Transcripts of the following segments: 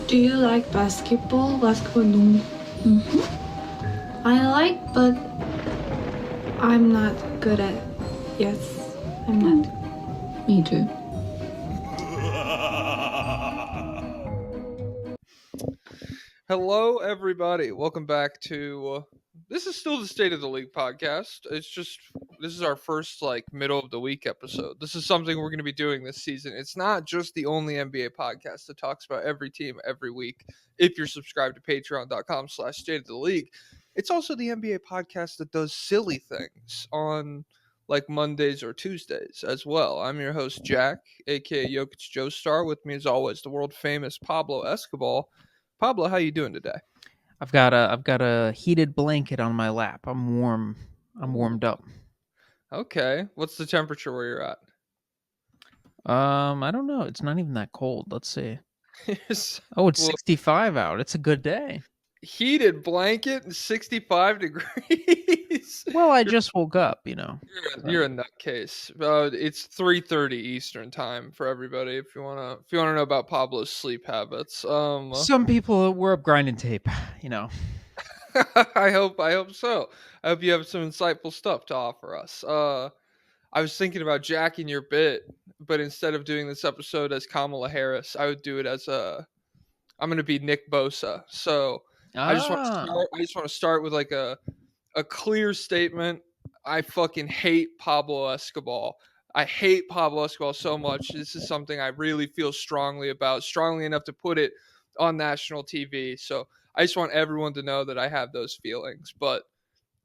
Do you like basketball? Basketball 농구? I like, but I'm not good at. Yes, I'm not. Me too. Hello, everybody. Welcome back to. This is still the State of the League podcast. This is our first middle of the week episode. This is something we're going to be doing this season. It's not just the only NBA podcast that talks about every team every week. If you're subscribed to patreon.com/State of the League, it's also the NBA podcast that does silly things on Mondays or Tuesdays as well. I'm your host Jack, aka Jokic Joestar. With me as always, the world famous Pablo Escobar. Pablo, how you doing today? I've got a heated blanket on my lap. I'm warm. I'm warmed up. Okay. What's the temperature where you're at? I don't know. It's not even that cold. Let's see. Yes. Oh, it's Well, 65 out. It's a good day. heated blanket and 65 degrees. Well, I just woke up, you know. You're a nutcase. It's 3:30 Eastern time for everybody. If you wanna know about Pablo's sleep habits, Some people were up grinding tape, you know. I hope so. I hope you have some insightful stuff to offer us. I was thinking about jacking your bit, but instead of doing this episode as Kamala Harris, I would do it as I'm gonna be Nick Bosa. So I just want to Ah, start. I just want to start with a clear statement. I fucking hate Pablo Escobar. I hate Pablo Escobar so much. This is something I really feel strongly about, strongly enough to put it on national TV. So I just want everyone to know that I have those feelings, but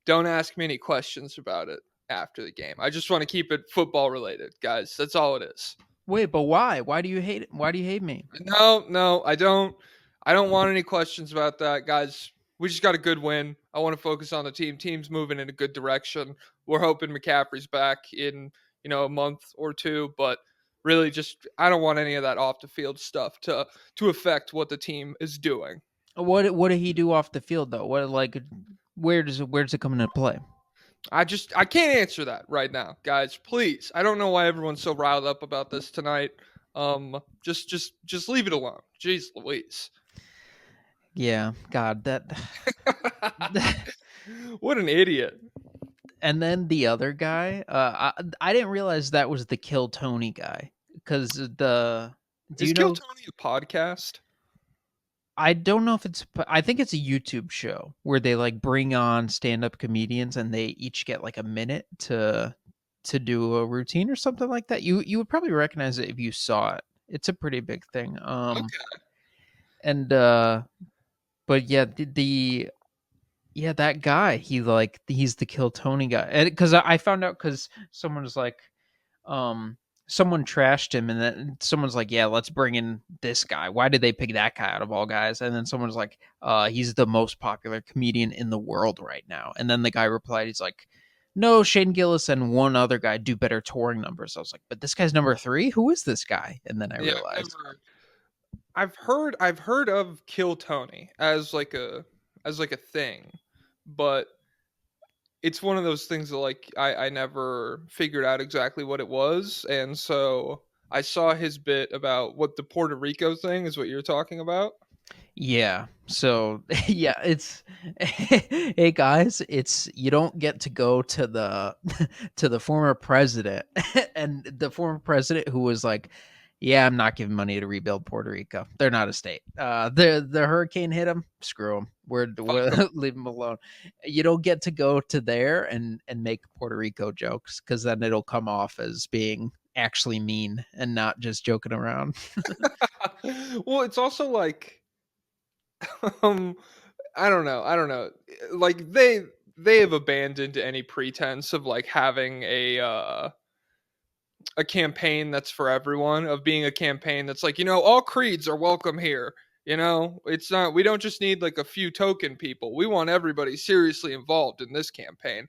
don't ask me any questions about it after the game. I just want to keep it football related, guys. That's all it is. wait, but why? Why do you hate it? Why do you hate me? No, I don't. I don't want any questions about that, guys. We just got a good win. I want to focus on the team. Team's moving in a good direction. We're hoping McCaffrey's back in a month or two, but really, just I don't want any of that off the field stuff to affect what the team is doing. What did he do off the field though? Where does it come into play? I can't answer that right now, guys. Please. I don't know why everyone's so riled up about this tonight. Just leave it alone. Jeez Louise. Yeah, God, that What an idiot. and then the other guy, I didn't realize that was the Kill Tony guy because do Is you Kill know? Tony a podcast? I don't know if I think it's a YouTube show where they bring on stand-up comedians and they each get a minute to do a routine or something like that. You would probably recognize it if you saw it. It's a pretty big thing. Okay. And but yeah, the yeah, that guy, he's the Kill Tony guy. And cuz I found out cuz someone was someone trashed him and then someone's like, yeah, let's bring in this guy. Why did they pick that guy out of all guys? And then someone's like, he's the most popular comedian in the world right now. And then the guy replied, he's like, no, Shane Gillis and one other guy do better touring numbers. I was like, but this guy's number 3. Who is this guy? And then I Yeah, realized, I've heard of Kill Tony as a thing, but it's one of those things that I never figured out exactly what it was, and so I saw his bit about what the Puerto Rico thing is what you're talking about. yeah. So yeah, it's hey guys, it's you don't get to go to the to the former president and the former president who was like, yeah, I'm not giving money to rebuild Puerto Rico. They're not a state. The hurricane hit them. Screw them. We're Fuck. leave them alone. You don't get to go to there and make Puerto Rico jokes because then it'll come off as being actually mean and not just joking around. Well, it's also um I don't know. They have abandoned any pretense of having a campaign that's for everyone, of being a campaign that's all creeds are welcome here. It's not, we don't just need a few token people. We want everybody seriously involved in this campaign.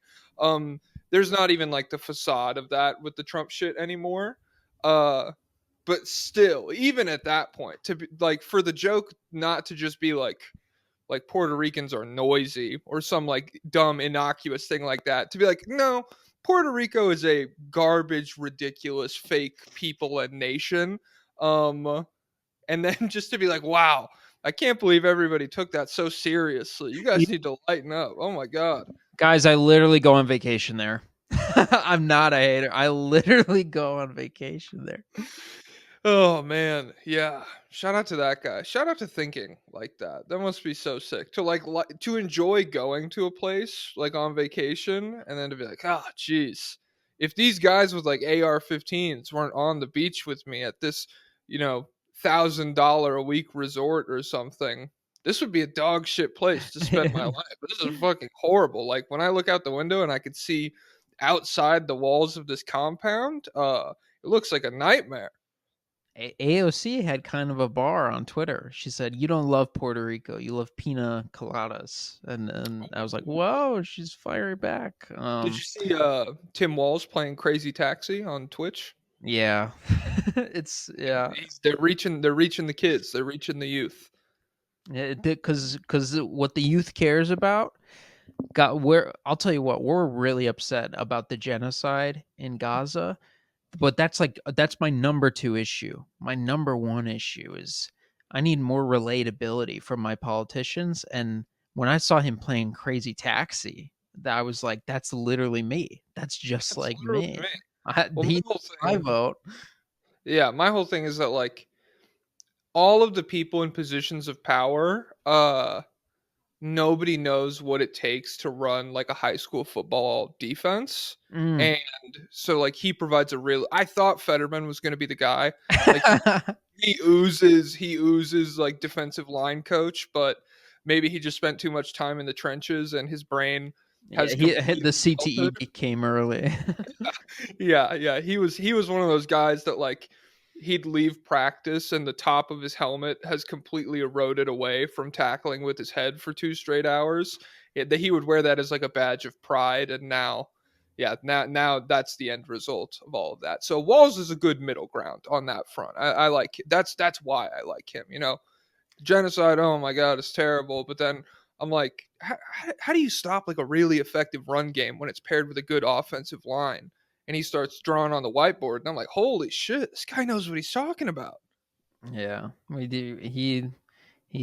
There's not even the facade of that with the Trump shit anymore. But still, even at that point, to be for the joke not to just be Puerto Ricans are noisy or some dumb innocuous thing like that, to be no, Puerto Rico is a garbage, ridiculous, fake people and nation. And then just to be wow, I can't believe everybody took that so seriously. You guys need to lighten up. Oh my god. Guys, I literally go on vacation there. I'm not a hater. I literally go on vacation there. Oh man, yeah. Shout out to that guy. Shout out to thinking like that. That must be so sick to to enjoy going to a place like on vacation and then to be like, "Ah, jeez. If these guys with like AR-15s weren't on the beach with me at this, $1,000 a week resort or something, this would be a dog shit place to spend my life. This is fucking horrible. Like when I look out the window and I could see outside the walls of this compound, it looks like a nightmare." AOC had kind of a bar on Twitter. She said, "You don't love Puerto Rico. You love pina coladas." And I was like, "Whoa, she's firing back." Did you see Tim Walls playing Crazy Taxi on Twitch? Yeah. It's yeah. They're reaching the kids. They're reaching the youth. Yeah, because what the youth cares about got where I'll tell you what, we're really upset about the genocide in Gaza, but that's my number 2 issue. My number 1 issue is I need more relatability from my politicians, and when I saw him playing Crazy Taxi, that I was like, that's literally me. That's just That's like literally me. me. Well, my He whole I thing, vote. yeah, my whole thing is that like all of the people in positions of power, nobody knows what it takes to run like a high school football defense. Mm. And so like he provides a real I thought Fetterman was going to be the guy. Like he oozes like defensive line coach, but maybe he just spent too much time in the trenches and his brain Yeah, has he hit completely the CTE melted. came early. Yeah, he was one of those guys that like he'd leave practice and the top of his helmet has completely eroded away from tackling with his head for 2 straight hours. That he would wear that as like a badge of pride, and now, yeah, now that's the end result of all of that. So Walls is a good middle ground on that front. I like that's why I like him. Genocide, oh my god, it's terrible. But then I'm like, how do you stop like a really effective run game when it's paired with a good offensive line? And he starts drawing on the whiteboard, and I'm like, holy shit, this guy knows what he's talking about. Yeah, we do. He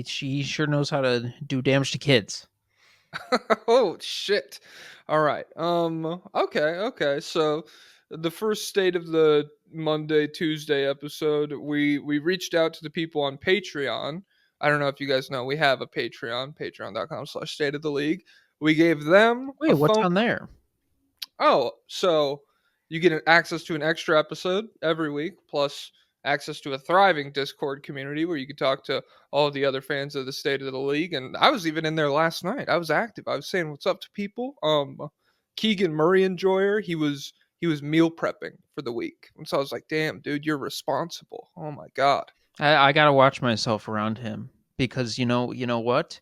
sure knows how to do damage to kids. Oh shit. All right. Okay. So the first state of the Monday Tuesday episode, we reached out to the people on Patreon. I don't know if you guys know, we have a Patreon, patreon.com/state of the league. We gave them Wait, a what's phone. on there? Oh, so you get access to an extra episode every week, plus access to a thriving Discord community where you can talk to all the other fans of the state of the league. And I was even in there last night. I was active. I was saying what's up to people. Keegan Murray enjoyer. He was meal prepping for the week, and so I was like, "Damn, dude, you're responsible." Oh my god. I gotta watch myself around him because you know what?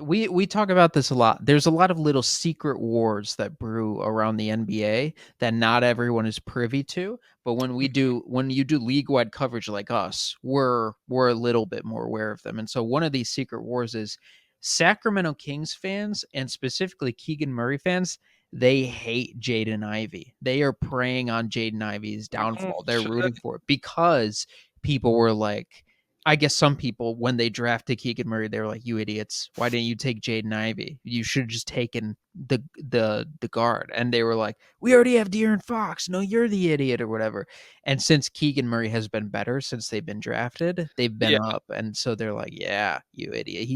We talk about this a lot. There's a lot of little secret wars that brew around the NBA that not everyone is privy to. But when you do league wide coverage like us, we're a little bit more aware of them. And so one of these secret wars is Sacramento Kings fans and specifically Keegan Murray fans. They hate Jaden Ivey. They are preying on Jaden Ivey's Oh, downfall. They're shit. rooting for it because people were like, I guess some people, when they drafted Keegan Murray, they were like, "You idiots! Why didn't you take Jaden Ivey? You should have just taken the guard." And they were like, "We already have De'Aaron Fox. No, you're the idiot or whatever." And since Keegan Murray has been better since they've been drafted, they've been Yeah. up, and so they're like, "Yeah, you idiot.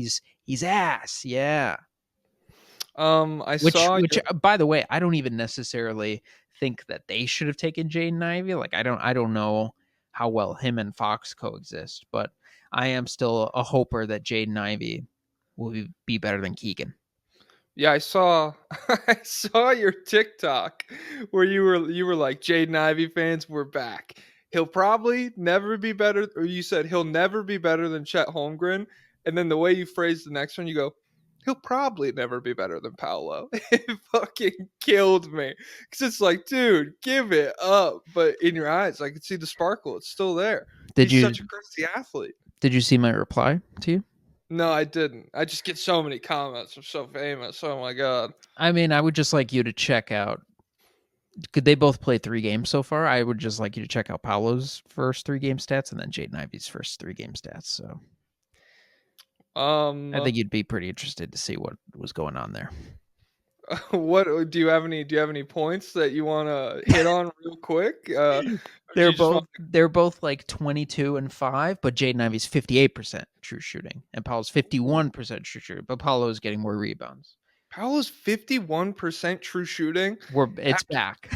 He's ass. Yeah." I Which saw which your by the way, I don't even necessarily think that they should have taken Jaden Ivey. Like I don't know how well him and Fox coexist, but I am still a hoper that Jaden Ivey will be better than Keegan. Yeah, I saw I saw your TikTok where you were like Jaden Ivey fans, we're back. He'll probably never be better, or you said he'll never be better than Chet Holmgren, and then the way you phrased the next one, you go, he'll probably never be better than Paolo. It fucking killed me because it's like, dude, give it up. But in your eyes, I can see the sparkle; it's still there. Did He's you such a crazy athlete. did you see my reply to you? No, I didn't. I just get so many comments. I'm so famous. Oh my god. I mean, I would just like you to check out. Could they both play 3 games so far? I would just like you to check out Paolo's first 3 game stats and then Jaden Ivey's first 3 game stats. So I Um, think you'd be pretty interested to see what was going on there. what do you have any? Do you have any points that you want to hit on real quick? Or do They're you just want? both they're both like 22-5, but Jaden Ivey's 58% true shooting, and Paolo's 51% true shooting. But Paolo is getting more rebounds. Paolo's 51% true shooting. It's back.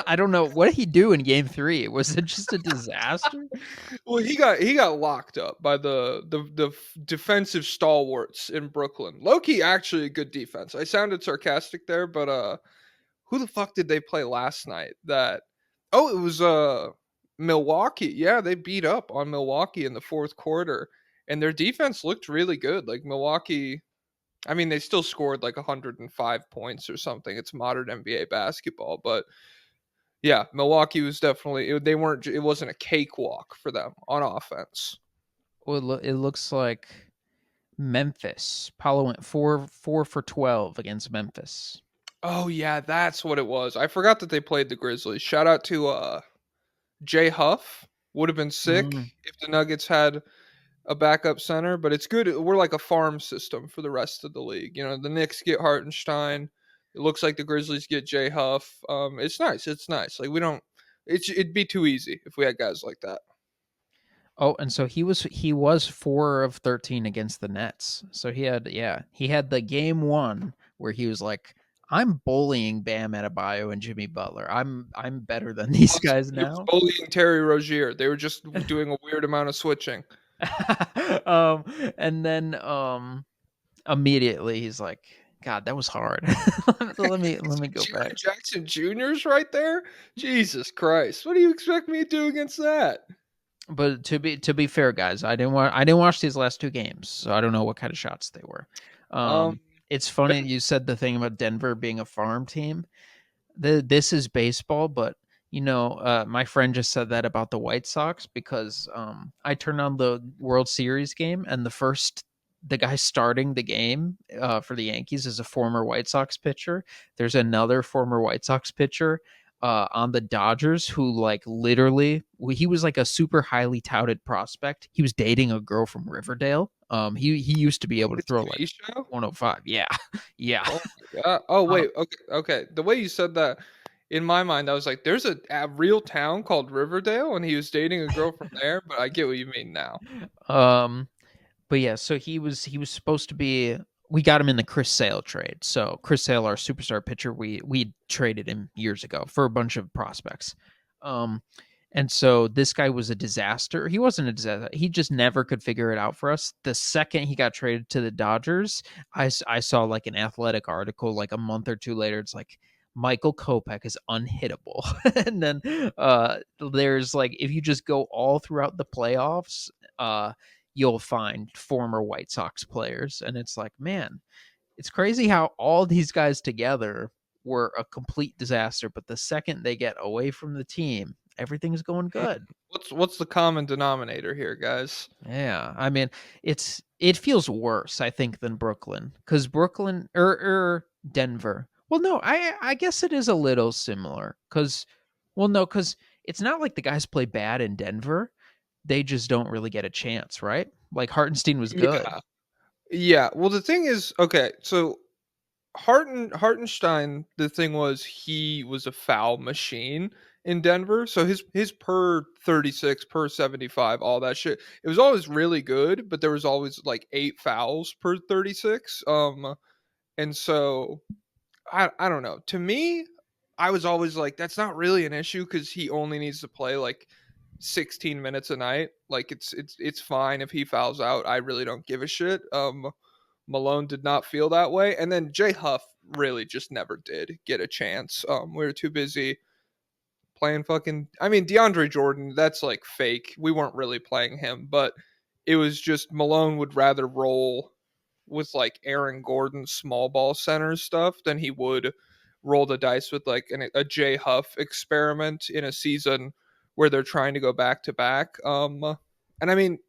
I don't know what did he do in Game 3. Was it just a disaster? Well, he got locked up by the defensive stalwarts in Brooklyn. Low-key, actually a good defense. I sounded sarcastic there, but who the fuck did they play last night? It was Milwaukee. Yeah, they beat up on Milwaukee in the fourth quarter, and their defense looked really good. Like Milwaukee, I mean, they still scored like 105 points or something. It's modern NBA basketball, but yeah, Milwaukee was definitely they weren't. It wasn't a cakewalk for them on offense. Well, it looks like Memphis. Paolo went 4 for 12 against Memphis. Oh yeah, that's what it was. I forgot that they played the Grizzlies. Shout out to Jay Huff. Would have been sick Mm. if the Nuggets had a backup center, but it's good. We're like a farm system for the rest of the league. You know, the Knicks get Hartenstein. It looks like the Grizzlies get Jay Huff. It's nice. It's nice. Like we don't. It'd be too easy if we had guys like that. Oh, and so he was 4 of 13 against the Nets. So he had the game 1 where he was like, I'm bullying Bam Adebayo and Jimmy Butler. I'm better than these guys He was now. bullying Terry Rozier. They were just doing a weird amount of switching. um and then immediately he's like, God, that was hard. Let me go Jaren back. Jackson Jr.'s right there. Jesus Christ! What do you expect me to do against that? But to be fair, guys, I didn't watch these last 2 games, so I don't know what kind of shots they were. Um, It's funny Ben, you said the thing about Denver being a farm team. This is baseball, but my friend just said that about the White Sox because I turned on the World Series game, and the guy starting the game for the Yankees is a former White Sox pitcher. There's another former White Sox pitcher on the Dodgers who like literally he was like a super highly touted prospect. He was dating a girl from Riverdale. He used to be able to the throw like TV show. 105. Yeah, yeah. Oh my god! Oh Uh, wait, okay, okay. The way you said that, in my mind, I was like, "There's a real town called Riverdale," and he was dating a girl from there. But I get what you mean now. um, But yeah, so he was supposed to be. We got him in the Chris Sale trade. So Chris Sale, our superstar pitcher, we traded him years ago for a bunch of prospects. Um, and so this guy was a disaster. He wasn't a disaster. He just never could figure it out for us. The second he got traded to the Dodgers, I saw like an athletic article like a month or two later. It's like Michael Kopech is unhittable. And then there's like if you just go all throughout the playoffs, you'll find former White Sox players. And it's like, man, it's crazy how all these guys together were a complete disaster. But the second they get away from the team, everything's going Hmm. good. What's the common denominator here, guys? Yeah. I mean, it feels worse, I think, than Brooklyn. Because Brooklyn or Denver. Well, no, I guess it is a little similar. Because it's not like the guys play bad in Denver. They just don't really get a chance, right? Like Hartenstein was good. Yeah, yeah. Well, the thing is, okay, so Hartenstein, the thing was he was a foul machine in Denver. So his per 36, per 75, all that shit. It was always really good, but there was always like 8 fouls per 36. And so I don't know. To me, I was always like that's not really an issue cuz he only needs to play like 16 minutes a night. Like it's fine if he fouls out. I really don't give a shit. Malone did not feel that way. And then Jay Huff really just never did get a chance. We were too busy playing fucking. I mean, DeAndre Jordan, that's like fake. We weren't really playing him, but it was just Malone would rather roll with like Aaron Gordon small ball center stuff than he would roll the dice with like a Jay Huff experiment in a season where they're trying to go back to back. And I mean,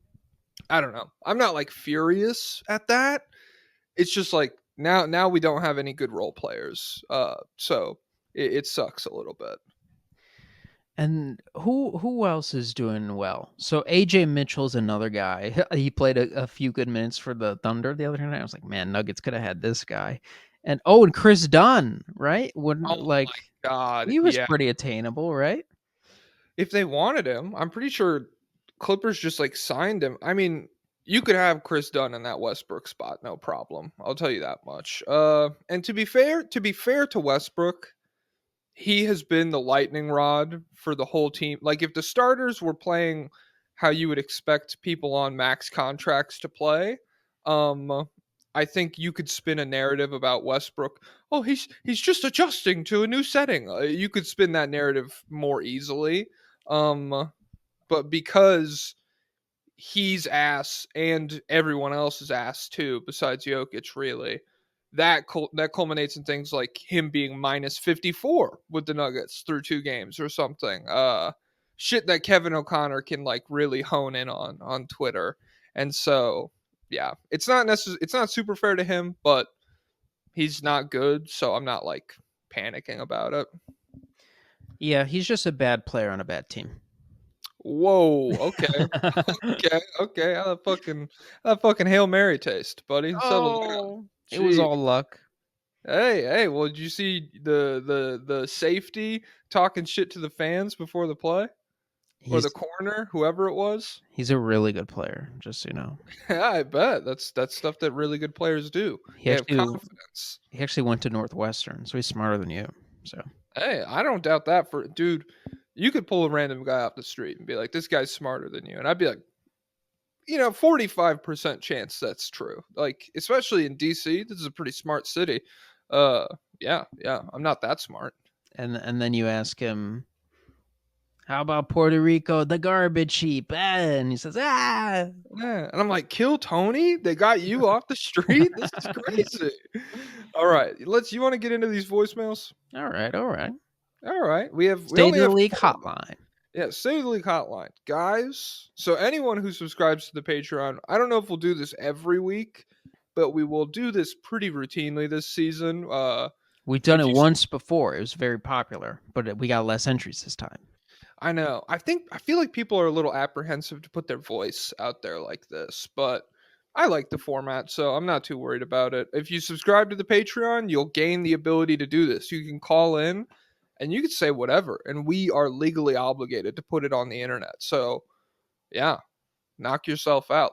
I don't know. I'm not like furious at that. It's just like now we don't have any good role players. So it sucks a little bit. And who else is doing well? So AJ Mitchell's another guy. He played a few good minutes for the Thunder the other night. I was like, man, Nuggets could have had this guy. And Chris Dunn, right? Wouldn't Oh like my God. he was Yeah. pretty attainable, right? If they wanted him, I'm pretty sure Clippers just like signed him. I mean, you could have Chris Dunn in that Westbrook spot, no problem. I'll tell you that much. And to be fair to Westbrook, he has been the lightning rod for the whole team. Like if the starters were playing how you would expect people on max contracts to play, um I think you could spin a narrative about Westbrook. Oh, he's just adjusting to a new setting. You could spin that narrative more easily. Um but because he's ass and everyone else is ass too, besides Jokic, really. That culminates in things like him being minus 54 with the Nuggets through 2 games or something. Shit that Kevin O'Connor can like really hone in on Twitter. And so, yeah, it's not super fair to him, but he's not good, so I'm not like panicking about it. Yeah, he's just a bad player on a bad team. Whoa, okay. Okay. How that fucking Hail Mary taste, buddy? Settle down. Oh, it was Gee. all luck. Hey. Well, did you see the safety talking shit to the fans before the play or the He's corner, whoever it was? he's a really good player, just so you know. Yeah, I bet that's stuff that really good players do. He They have actually confidence. he actually went to Northwestern, so he's smarter than you. So Hey, I don't doubt that for dude. You could pull a random guy off the street and be like, "This guy's smarter than you," and I'd be like, 45% chance that's true. Like, especially in DC, this is a pretty smart city. Uh, yeah, I'm not that smart. and then you ask him, "How about Puerto Rico, the garbage heap?" And he says, "Ah." Yeah, and I'm like, kill Tony? They got you off the street? This is crazy. All right, you want to get into these voicemails? All right, all right. All right, we State only of the have league 4. hotline. Yeah, State of the League Hotline. Guys, so anyone who subscribes to the Patreon, I don't know if we'll do this every week, but we will do this pretty routinely this season. We've done If it you once before. It was very popular, but we got less entries this time. I know. I feel like people are a little apprehensive to put their voice out there like this, but I like the format, so I'm not too worried about it. If you subscribe to the Patreon, you'll gain the ability to do this. You can call in and you can say whatever, and we are legally obligated to put it on the internet. So, yeah, knock yourself out.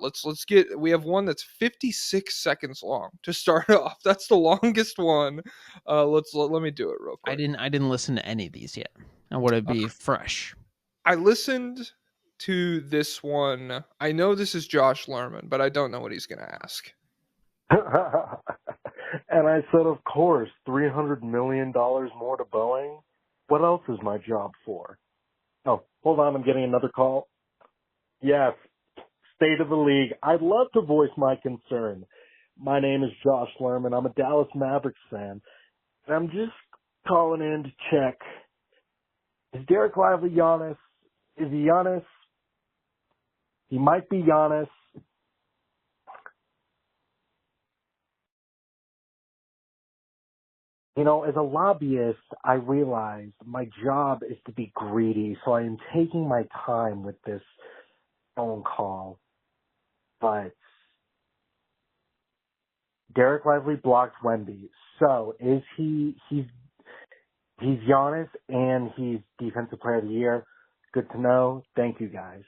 We have one that's 56 seconds long to start off. That's the longest one. Let me do it real quick. I didn't listen to any of these yet. I want to be fresh. I listened to this one. I know this is Josh Lerman, but I don't know what he's going to ask. And I said, of course, $300 million more to Boeing. What else is my job for? Oh, hold on, I'm getting another call. Yes, State of the League. I'd love to voice my concern. My name is Josh Lerman. I'm a Dallas Mavericks fan. And I'm just calling in to check. Is Derek Lively Giannis? Is he Giannis? He might be Giannis. You know, as a lobbyist, I realized my job is to be greedy, so I am taking my time with this phone call. But Derek Lively blocked Wemby. So is he's Giannis and he's Defensive Player of the Year. Good to know. Thank you, guys.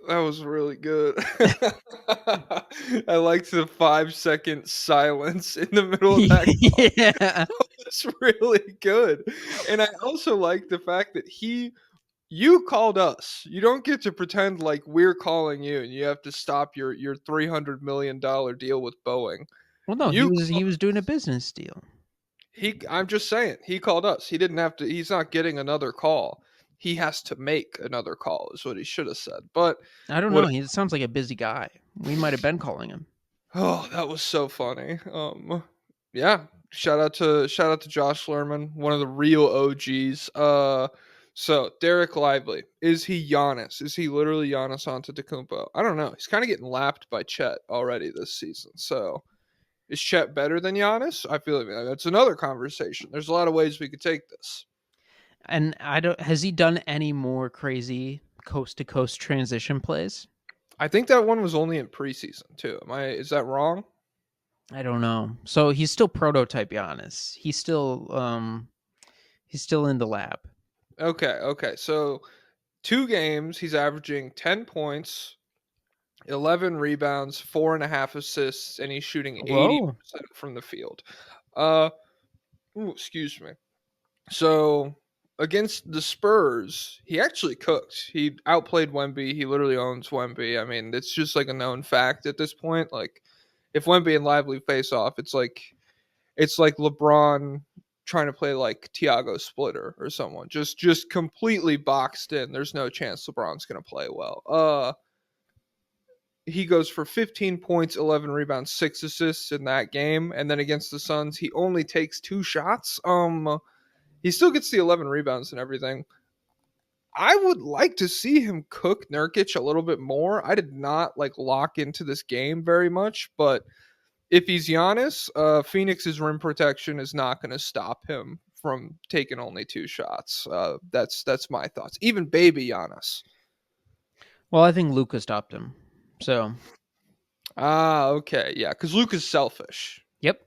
That was really good. I liked the 5-second silence in the middle of that. Yeah. It's really good. And I also like the fact that you called us. You don't get to pretend like we're calling you and you have to stop your $300 million deal with Boeing. Well, no, You he was doing a business deal. I'm just saying, he called us. He didn't have to, he's not getting another call. He has to make another call, is what he should have said. But I don't what know. He sounds like a busy guy. We might have been calling him. oh, that was so funny. Yeah. Shout out to Josh Lerman, one of the real OGs. So Derek Lively, is he Giannis? Is he literally Giannis Antetokounmpo? I don't know. He's kind of getting lapped by Chet already this season. So is Chet better than Giannis? I feel like that's another conversation. There's a lot of ways we could take this. And I don't. Has he done any more crazy coast to coast transition plays? I think that one was only in preseason too. Is that wrong? I don't know. So he's still prototype Giannis. He's still in the lab. Okay. So 2 games, he's averaging 10 points, 11 rebounds, 4.5 assists, and he's shooting Whoa. 80% from the field. Uh, excuse me. So against the Spurs, he actually cooked. He outplayed Wemby. He literally owns Wemby. I mean, it's just like a known fact at this point. Like, if Wemby and Lively face off, it's like LeBron trying to play like Tiago Splitter or someone. Just completely boxed in. There's no chance LeBron's gonna play well. He goes for 15 points, 11 rebounds, 6 assists in that game, and then against the Suns, he only takes 2 shots. He still gets the 11 rebounds and everything. I would like to see him cook Nurkic a little bit more. I did not like lock into this game very much, but if he's Giannis, Phoenix's rim protection is not going to stop him from taking only 2 shots. That's my thoughts. Even baby Giannis. Well, I think Luka stopped him. So, Okay, yeah, because Luka's selfish. yep.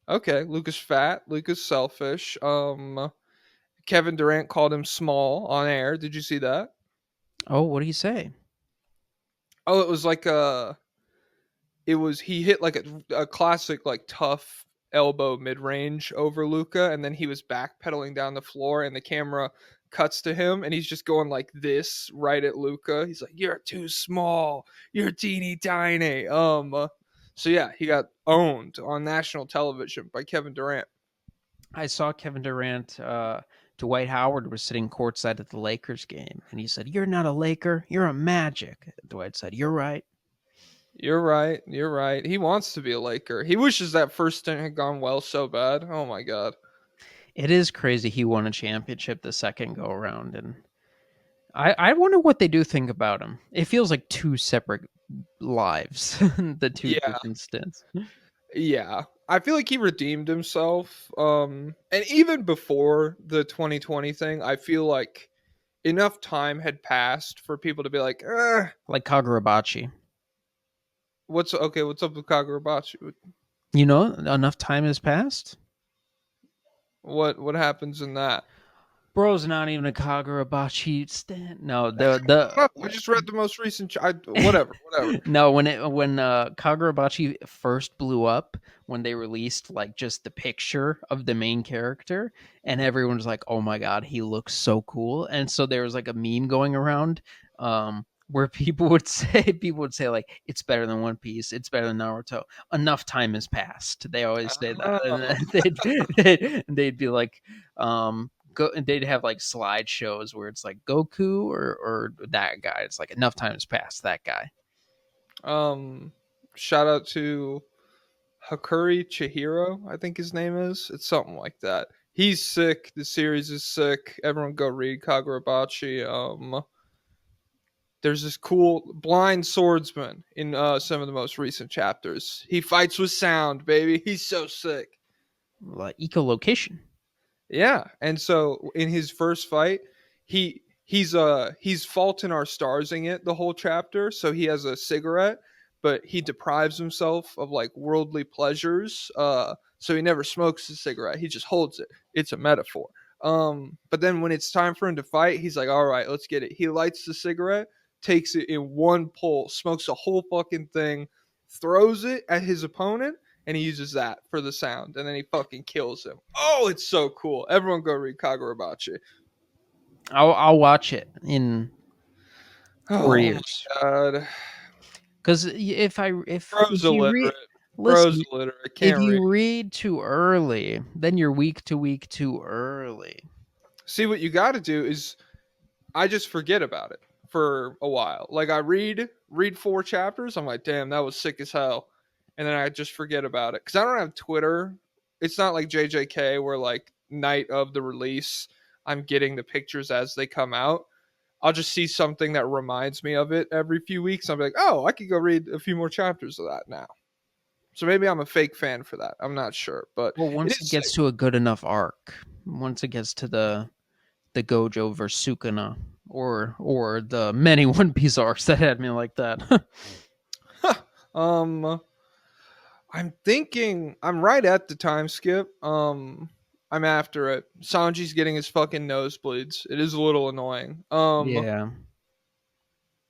Okay, Luka's fat. Luka's selfish. Kevin Durant called him small on air. Did you see that? Oh, what do you say? Oh, it was like he hit like a classic like tough elbow mid range over Luca, and then he was backpedaling down the floor, and the camera cuts to him, and he's just going like this right at Luca. He's like, "You're too small. You're teeny tiny." So yeah, he got owned on national television by Kevin Durant. I saw Kevin Durant. Dwight Howard was sitting courtside at the Lakers game, and he said, "You're not a Laker. You're a Magic." Dwight said, "You're right." You're right. You're right. He wants to be a Laker. He wishes that first stint had gone well so bad. Oh my god. It is crazy he won a championship the second go around, and I wonder what they do think about him. It feels like two separate lives, the two Yeah. different stints. Yeah. I feel like he redeemed himself. And even before the 2020 thing, I feel like enough time had passed for people to be like, Like Kagurabachi. what's up with Kagurabachi? You know, enough time has passed. What happens in that? Bro's not even a Kagurabachi stan. No, I just read the most recent whatever. no, when Kagurabachi first blew up, when they released like just the picture of the main character, and everyone was like, "Oh my god, he looks so cool!" And so there was like a meme going around, where people would say like, "It's better than One Piece. It's better than Naruto." Enough time has passed. They always say that, and Oh. they'd be like, they'd have like slideshows where it's like Goku or that guy. It's like enough time has passed. That guy. Shout out to Hakuri Chihiro, I think his name is. It's something like that. He's sick. The series is sick. Everyone go read Kagurabachi. There's this cool blind swordsman in some of the most recent chapters. He fights with sound, baby. He's so sick. Like echolocation. Yeah, and so in his first fight, he's faulting our starsing it the whole chapter. So he has a cigarette, but he deprives himself of like worldly pleasures. So he never smokes a cigarette. He just holds it. It's a metaphor. But then when it's time for him to fight, he's like, "All right, let's get it." He lights the cigarette, takes it in one pull, smokes a whole fucking thing, throws it at his opponent, and he uses that for the sound, and then he fucking kills him. Oh, it's so cool. Everyone go read Kagurabachi. I'll watch it in 4 years. Oh my god. Because if Bro's you read, illiterate. listen, Bro's illiterate. if Can't read. you read too early, then you're week to week too early. See, what you got to do is I just forget about it for a while. Like I read 4 chapters, I'm like, "Damn, that was sick as hell." And then I just forget about it cuz I don't have Twitter. It's not like JJK where like night of the release I'm getting the pictures as they come out. I'll just see something that reminds me of it every few weeks. I'll be like, "Oh, I could go read a few more chapters of that now." So maybe I'm a fake fan for that. I'm not sure, but Well, it once it is gets sick. to a good enough arc, once it gets to the the Gojo versus Sukuna or the many One Piece arcs that had me like that. um, I'm thinking I'm right at the time skip. I'm after it. Sanji's getting his fucking nosebleeds. It is a little annoying. Yeah.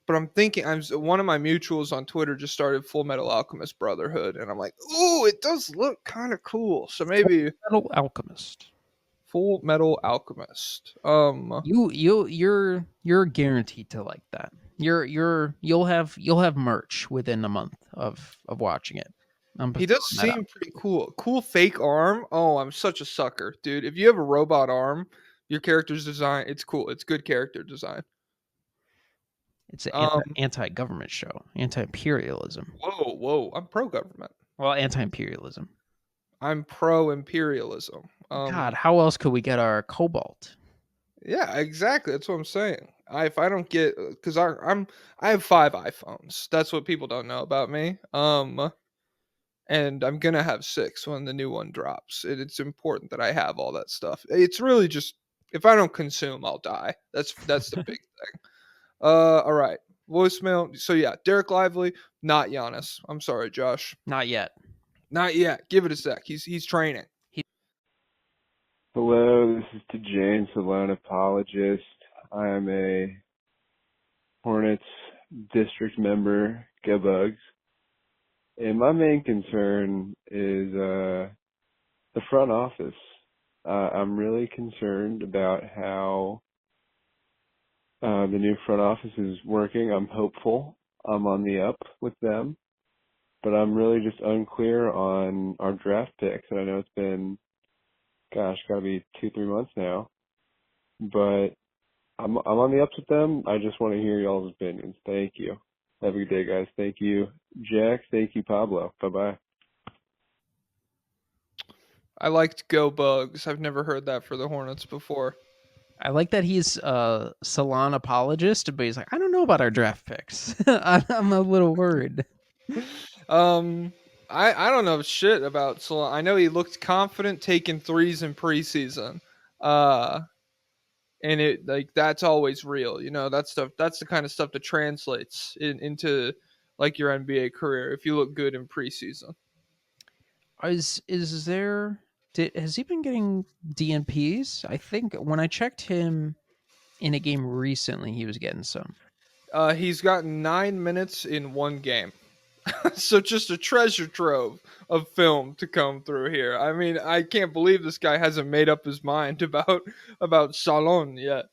But I'm thinking one of my mutuals on Twitter just started Full Metal Alchemist Brotherhood, and I'm like, ooh, it does look kind of cool. So maybe Metal Alchemist. Full Metal Alchemist. You're guaranteed to like that. You'll have merch within a month of watching it. I'm He just does throwing that seem pretty cool. Cool fake arm. Oh, I'm such a sucker, dude. If you have a robot arm, your character's design, it's cool. It's good character design. It's an Um, anti-government show, anti-imperialism. whoa. I'm pro government. Well, anti-imperialism. I'm pro imperialism. God, how else could we get our cobalt? Yeah, exactly. That's what I'm saying. If I don't get, because I have 5 iPhones. That's what people don't know about me. And I'm gonna have 6 when the new one drops. It's important that I have all that stuff. It's really just if I don't consume, I'll die. That's the big thing. All right, voicemail. So yeah, Derek Lively, not Giannis. I'm sorry, Josh, Not yet. not yet. Give it a sec. He's training. Hello, this is to James, the lone apologist. I am a Hornets district member, Go Bugs. And my main concern is the front office. I'm really concerned about how the new front office is working. I'm hopeful. I'm on the up with them. But I'm really just unclear on our draft picks. And I know it's been, gotta be 2-3 months now. But I'm on the ups with them. I just want to hear y'all's opinions. Thank you. Have a good day, guys. Thank you, Jack. Thank you, Pablo. Bye-bye. I liked Go Bugs. I've never heard that for the Hornets before. I like that he's a salon apologist, but he's like, I don't know about our draft picks. I'm a little worried. I don't know shit about Salon. I know he looked confident taking threes in preseason. Uh, and it like that's always real. You know, that stuff. That's the kind of stuff that translates into like your NBA career if you look good in preseason. Is there? Has he been getting DNPs? I think when I checked him in a game recently, he was getting some. He's gotten 9 minutes in one game. So just a treasure trove of film to come through here. I mean, I can't believe this guy hasn't made up his mind about Salon yet.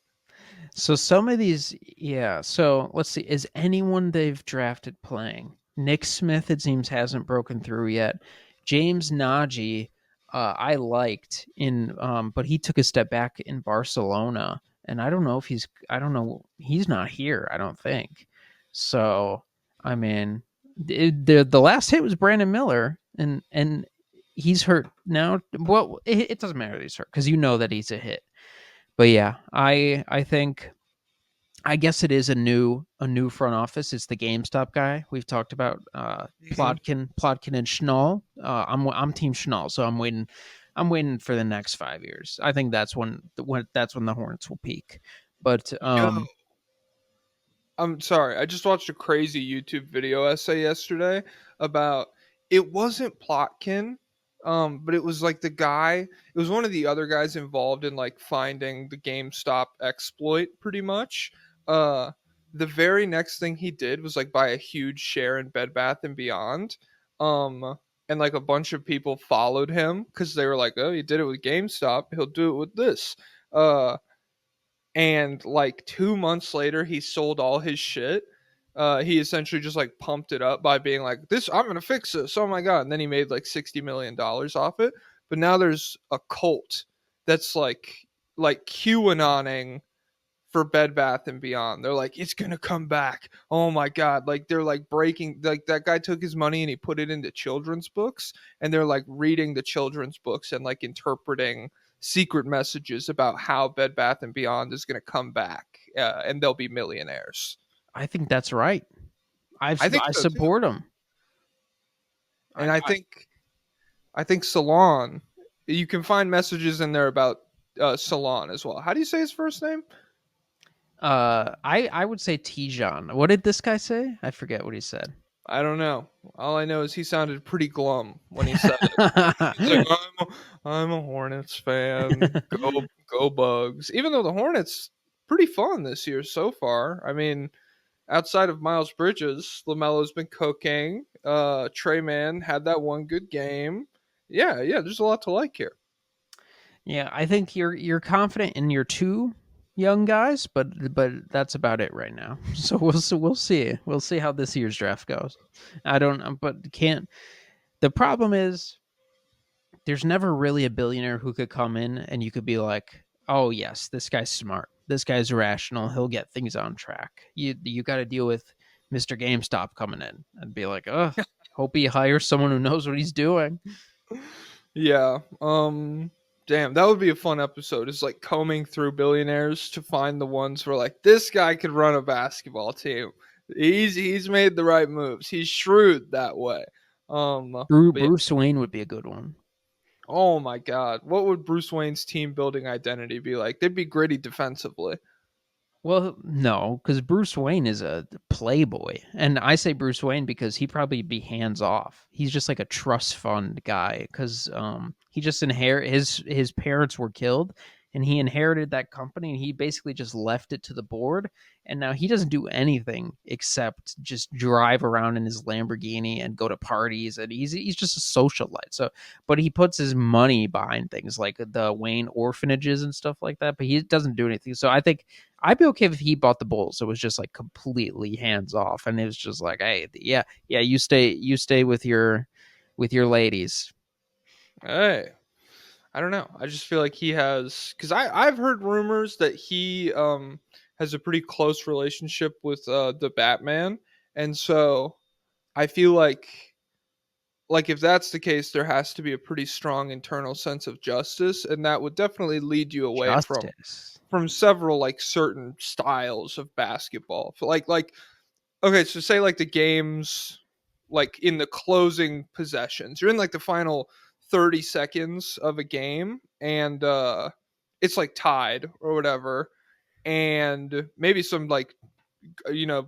So some of these, yeah. So let's see. Is anyone they've drafted playing? Nick Smith, it seems, hasn't broken through yet. James Nagy, I liked but he took a step back in Barcelona, and I don't know if he's. I don't know. He's not here. I don't think. So I mean, the last hit was Brandon Miller, and he's hurt now. Well, it doesn't matter that he's hurt because you know that he's a hit. But yeah, I think I guess it is a new front office. It's the GameStop guy we've talked about. Plotkin and Schnall. I'm Team Schnall, so I'm waiting for the next 5 years. I think that's when the Hornets will peak. But Yo, I'm sorry. I just watched a crazy YouTube video essay yesterday about it wasn't Plotkin, but it was like the guy. It was one of the other guys involved in like finding the GameStop exploit, pretty much. Uh, the very next thing he did was like buy a huge share in Bed Bath and Beyond. And like a bunch of people followed him because they were like, "Oh, he did it with GameStop. He'll do it with this." And like 2 months later he sold all his shit. He essentially just like pumped it up by being like, this, I'm gonna fix this, oh my god, and then he made like $60 million off it. But now there's a cult that's like QAnoning for Bed Bath and Beyond. They're like, it's gonna come back, oh my god. Like they're like breaking, like that guy took his money and he put it into children's books, and they're like reading the children's books and like interpreting secret messages about how Bed Bath and Beyond is going to come back, and they'll be millionaires. I think that's right. I think so too. support him. And I think Salon, you can find messages in there about salon as well. How do you say his first name? I would say Tijan. What did this guy say? I forget what he said. I don't know. All I know is he sounded pretty glum when he said it. He's like, I'm a Hornets fan. Go Bugs. Even though the Hornets pretty fun this year so far. I mean, outside of Miles Bridges, LaMelo's been cooking. Trey Mann had that one good game. Yeah, there's a lot to like here. Yeah, I think you're confident in your two young guys, but that's about it right now. So we'll see how this year's draft goes. I don't, but can't. The problem is there's never really a billionaire who could come in and you could be like, oh yes, this guy's smart, this guy's rational, he'll get things on track. You got to deal with Mr. GameStop coming in and be like, oh, hope he hires someone who knows what he's doing. Yeah. Damn, that would be a fun episode. It's like combing through billionaires to find the ones where like this guy could run a basketball team. He's made the right moves. He's shrewd that way. But yeah. Bruce Wayne would be a good one. Oh my God, what would Bruce Wayne's team building identity be like? They'd be gritty defensively. Well, no, because Bruce Wayne is a playboy, and I say Bruce Wayne because he probably be hands off. He's just like a trust fund guy because he just his parents were killed, and he inherited that company, and he basically just left it to the board, and now he doesn't do anything except just drive around in his Lamborghini and go to parties, and he's just a socialite. So, but he puts his money behind things like the Wayne orphanages and stuff like that, but he doesn't do anything. So I think I'd be okay if he bought the Bulls. It was just like completely hands off, and it was just like, hey, yeah, you stay with your ladies. Hey, I don't know. I just feel like he has because I've heard rumors that he has a pretty close relationship with the Batman, and so I feel like if that's the case, there has to be a pretty strong internal sense of justice, and that would definitely lead you away Justice. from several like certain styles of basketball. Like okay, so say like the games like in the closing possessions. You're in like the final 30 seconds of a game and it's like tied or whatever and maybe some like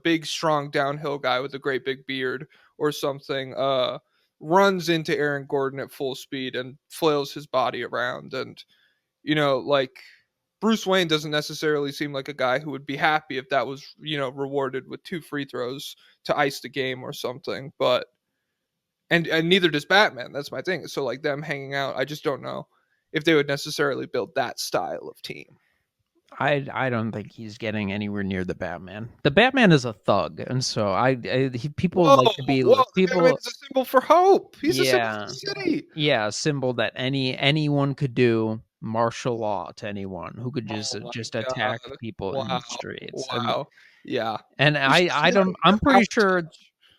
big strong downhill guy with a great big beard or something runs into Aaron Gordon at full speed and flails his body around and like Bruce Wayne doesn't necessarily seem like a guy who would be happy if that was, rewarded with 2 free throws to ice the game or something. But and neither does Batman. That's my thing. So like them hanging out, I just don't know if they would necessarily build that style of team. I don't think he's getting anywhere near the Batman. The Batman is a thug, and so people like to be The people. Batman is a symbol for hope. He's a symbol Yeah, for the city. yeah, a symbol that anyone could do martial law to anyone who could Oh my just God. attack people in the Wow. streets. Wow. Yeah. And He's the I don't city. The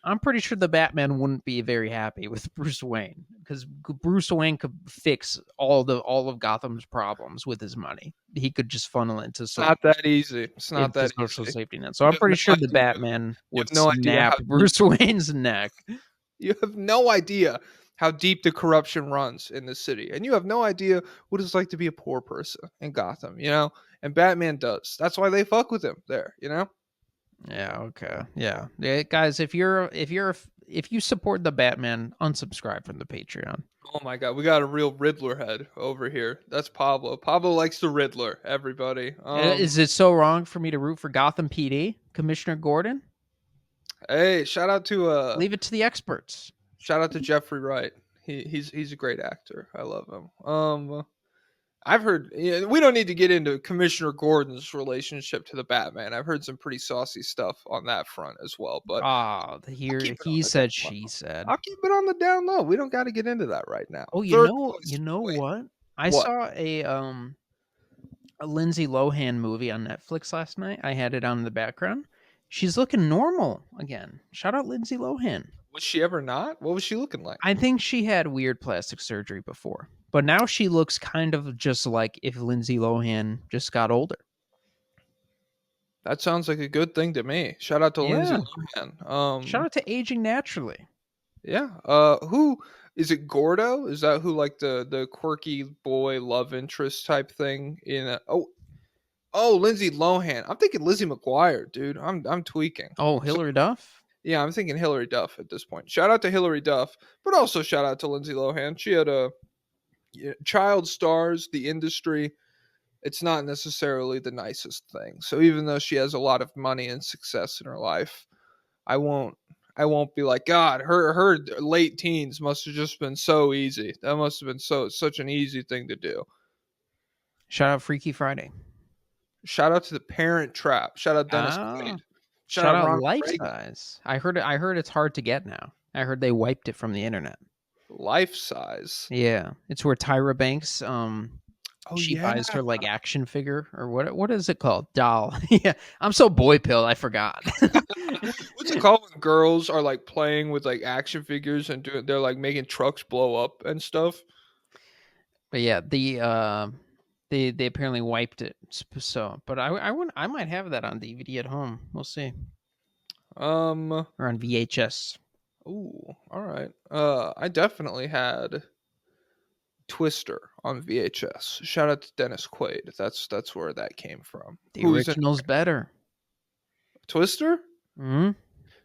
I'm pretty sure the Batman wouldn't be very happy with Bruce Wayne because Bruce Wayne could fix all of Gotham's problems with his money. He could just funnel it into It's not that easy. It's not into that social easy. safety net. So You I'm have pretty no sure the idea. Batman You would have no idea snap how Bruce Wayne's neck. You have no idea how deep the corruption runs in this city. And you have no idea what it's like to be a poor person in Gotham, And Batman does. That's why they fuck with him there, Yeah. Okay. Yeah. Guys, if you support the Batman, unsubscribe from the Patreon. Oh my God, we got a real Riddler head over here. That's Pablo. Pablo likes the Riddler, everybody. Is it so wrong for me to root for Gotham PD, Commissioner Gordon? Hey, shout out to Leave it to the experts. Shout out to Jeffrey Wright. He's a great actor. I love him. I've heard we don't need to get into Commissioner Gordon's relationship to the Batman. I've heard some pretty saucy stuff on that front as well. But He said, she said. I'll keep it on the down low. We don't got to get into that right now. Oh, you know what? I saw a Lindsay Lohan movie on Netflix last night. I had it on in the background. She's looking normal again. Shout out Lindsay Lohan. Was she ever not? What was she looking like? I think she had weird plastic surgery before, but now she looks kind of just like if Lindsay Lohan just got older. That sounds like a good thing to me. Shout out to Lindsay Lohan. Shout out to aging naturally. Yeah. Who is it? Gordo? Is that who like the quirky boy love interest type thing in? Oh, Lindsay Lohan. I'm thinking Lizzie McGuire, dude. I'm tweaking. Oh, So Hillary Duff. yeah, I'm thinking Hillary Duff at this point. Shout out to Hillary Duff, but also shout out to Lindsay Lohan. She had a child stars, the industry. It's not necessarily the nicest thing. So even though she has a lot of money and success in her life, I won't I won't be like, God, her late teens must have just been so easy. That must have been such an easy thing to do. Shout out Freaky Friday. Shout out to the Parent Trap. Shout out Dennis Ah. Quaid. Shout Shout out out Ronald Life Reagan. Size. I heard it's hard to get now. I heard they wiped it from the internet. Life size. Yeah, it's where Tyra Banks Oh she yeah. buys her like action figure or what is it called? Doll. Yeah. I'm so boy pill, I forgot. What's it called when girls are like playing with like action figures and they're like making trucks blow up and stuff? But yeah, they apparently wiped it. So, but I might have that on DVD at home. We'll see. Um. Or on VHS. Ooh. All right. I definitely had Twister on VHS. Shout out to Dennis Quaid. That's where that came from. The Who's in original's better. Twister? Hmm.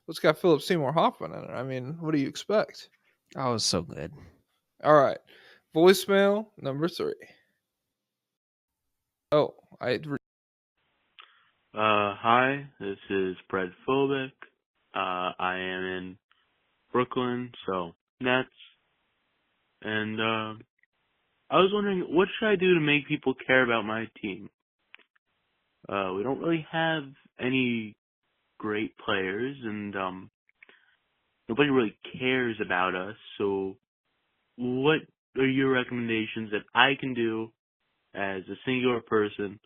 It's got Philip Seymour Hoffman in it. I mean, what do you expect? Oh, it's so good. All right. Voicemail number 3. Oh, Hi, this is Brett Phobic. I am in Brooklyn, so Nets. And I was wondering, what should I do to make people care about my team? We don't really have any great players, and nobody really cares about us. So, what are your recommendations that I can do as a singular person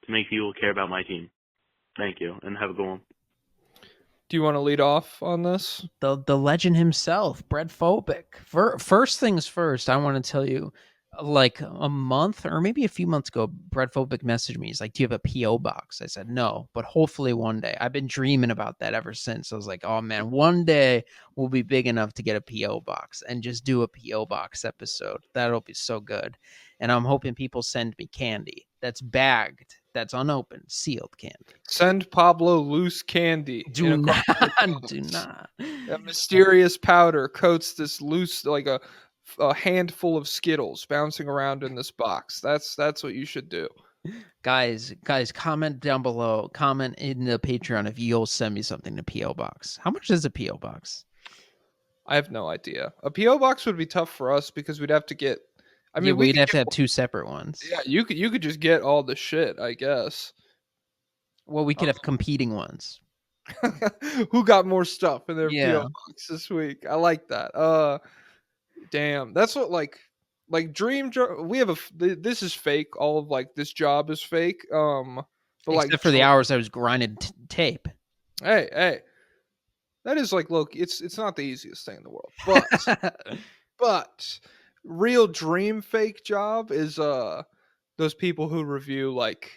to make people care about my team? Thank you, and have a good one. do you want to lead off on this? The legend himself, Brett Phobic. First things first, I want to tell you, like a month or maybe a few months ago, Brett Phobic messaged me. He's like, "Do you have a PO box?" I said, "No, but hopefully one day." I've been dreaming about that ever since. I was like, "Oh man, one day we'll be big enough to get a PO box and just do a PO box episode. That'll be so good." And I'm hoping people send me candy that's bagged, that's unopened, sealed candy. Send Pablo loose candy in Do a not, cardboard do box. not. A mysterious powder coats this loose like a handful of Skittles bouncing around in this box. That's what you should do. Guys, comment down below. Comment in the Patreon if you'll send me something to PO box. How much is a PO box? I have no idea. A PO box would be tough for us because we'd have to get. I mean, we We'd could have to get. have two separate ones. Yeah, you could just get all the shit, I guess. Well, we could have competing ones. Who got more stuff in their Yeah. PO box this week? I like that. Damn, that's what like dream job. We have this is fake. All of like this job is fake. But like Except for the hours I was grinding tape. hey, that is like look, it's not the easiest thing in the world, but real dream fake job is those people who review like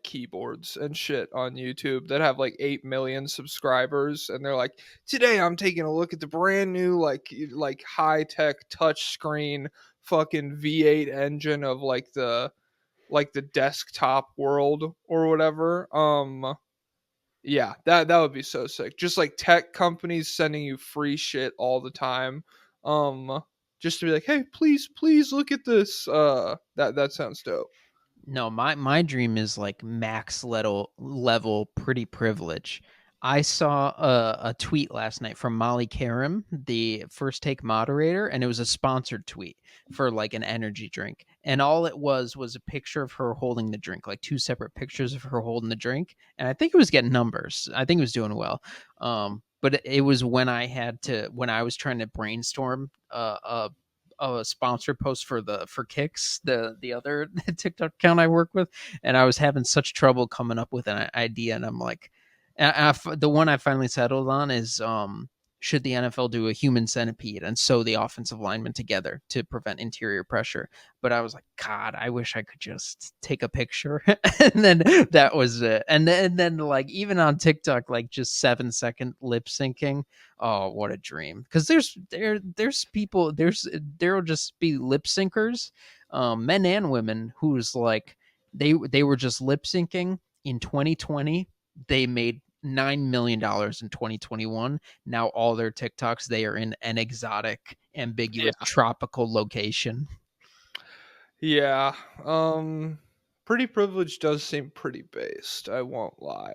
keyboards and shit on YouTube that have like 8 million subscribers and they're like, today I'm taking a look at the brand new like high tech touch screen fucking V8 engine of like the desktop world or whatever. Yeah, that would be so sick. Just like tech companies sending you free shit all the time. Just to be like, "Hey, please look at this." That sounds dope. No, my dream is like max level pretty privilege. I saw a tweet last night from Molly Karam, the First Take moderator, and it was a sponsored tweet for like an energy drink. And all it was a picture of her holding the drink, like two separate pictures of her holding the drink. And I think it was getting numbers. I think it was doing well. But it was when I was trying to brainstorm a sponsored post for Kicks, the other TikTok account I work with, and I was having such trouble coming up with an idea, and I'm like, the one I finally settled on is should the NFL do a human centipede and sew the offensive linemen together to prevent interior pressure? But I was like, God, I wish I could just take a picture. And then that was it. And then like even on TikTok, like just 7-second lip syncing. Oh, what a dream. Because there's people, there'll just be lip syncers, men and women, who's like they were just lip syncing in 2020. They made $9 million in 2021. Now all their TikToks, they are in an exotic, ambiguous, tropical location. Yeah. Pretty privilege does seem pretty based, I won't lie.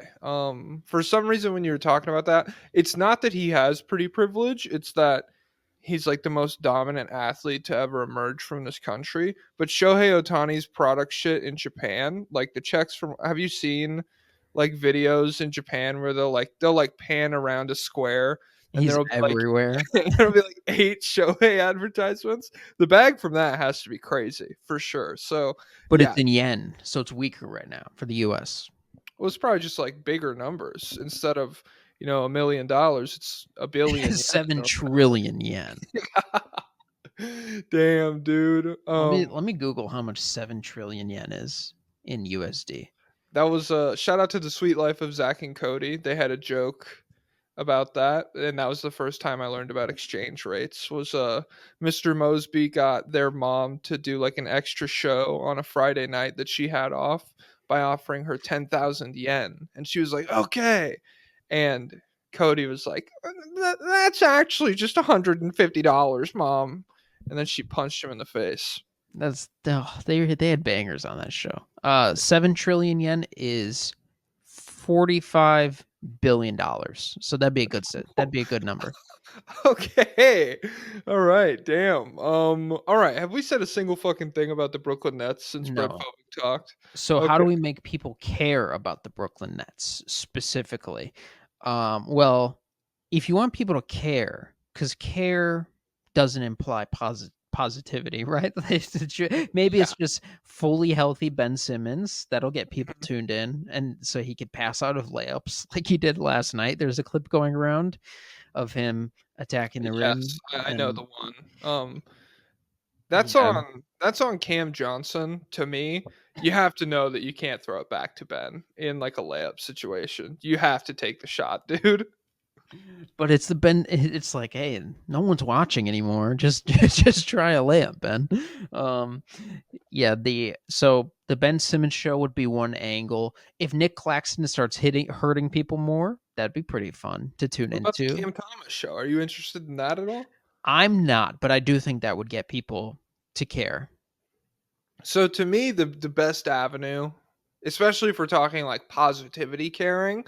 For some reason when you were talking about that, it's not that he has pretty privilege, it's that he's like the most dominant athlete to ever emerge from this country. But Shohei Otani's product shit in Japan, like the checks from, have you seen like videos in Japan where they'll pan around a square and He's there'll be like everywhere, there'll be like 8 Shohei advertisements. The bag from that has to be crazy for sure. So but yeah, it's in yen, so it's weaker right now for the US. well, it's probably just like bigger numbers instead of $1 million. It's a billion yen. 7 trillion yen. Damn, dude. Let me Google how much 7 trillion yen is in USD. That was a shout out to the Sweet Life of Zach and Cody. They had a joke about that, and that was the first time I learned about exchange rates. Was Mr. Mosby got their mom to do like an extra show on a Friday night that she had off by offering her 10,000 yen, and she was like, "Okay," and Cody was like, "That's actually just $150, mom," and then she punched him in the face. They had bangers on that show. 7 trillion yen is $45 billion. So that'd be a good number. Okay. All right. Damn. All right. Have we said a single fucking thing about the Brooklyn Nets since Brett No. Phoenix talked? So how Okay. do we make people care about the Brooklyn Nets specifically? Well, if you want people to care, because care doesn't imply positivity, right? Maybe Yeah. it's just fully healthy Ben Simmons that'll get people Mhm. tuned in, and so he could pass out of layups like he did last night. There's a clip going around of him attacking the Yes, rim, I know and the one. That's yeah, on Cam Johnson. To me, you have to know that you can't throw it back to Ben in like a layup situation. You have to take the shot, dude. but it's the Ben. It's like, hey, no one's watching anymore. Just try a layup, Ben. Um, yeah. The Ben Simmons show would be one angle. If Nick Claxton starts hurting people more, that'd be pretty fun to tune What about the into. Cam Thomas show? Are you interested in that at all? I'm not, but I do think that would get people to care. So to me, the best avenue, especially if we're talking like positivity caring,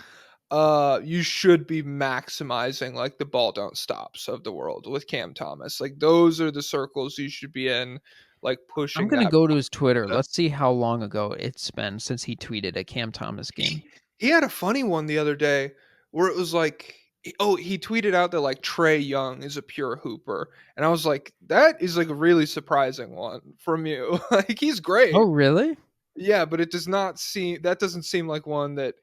you should be maximizing like the ball don't stops of the world with Cam Thomas. Like those are the circles you should be in, like I'm pushing gonna that. go to his Twitter. Let's see how long ago it's been since he tweeted a Cam Thomas game. He had a funny one the other day where it was like, oh, he tweeted out that like Trey Young is a pure hooper, and I was like, that is like a really surprising one from you. Like he's Oh, great. really? Yeah, but that doesn't seem like one that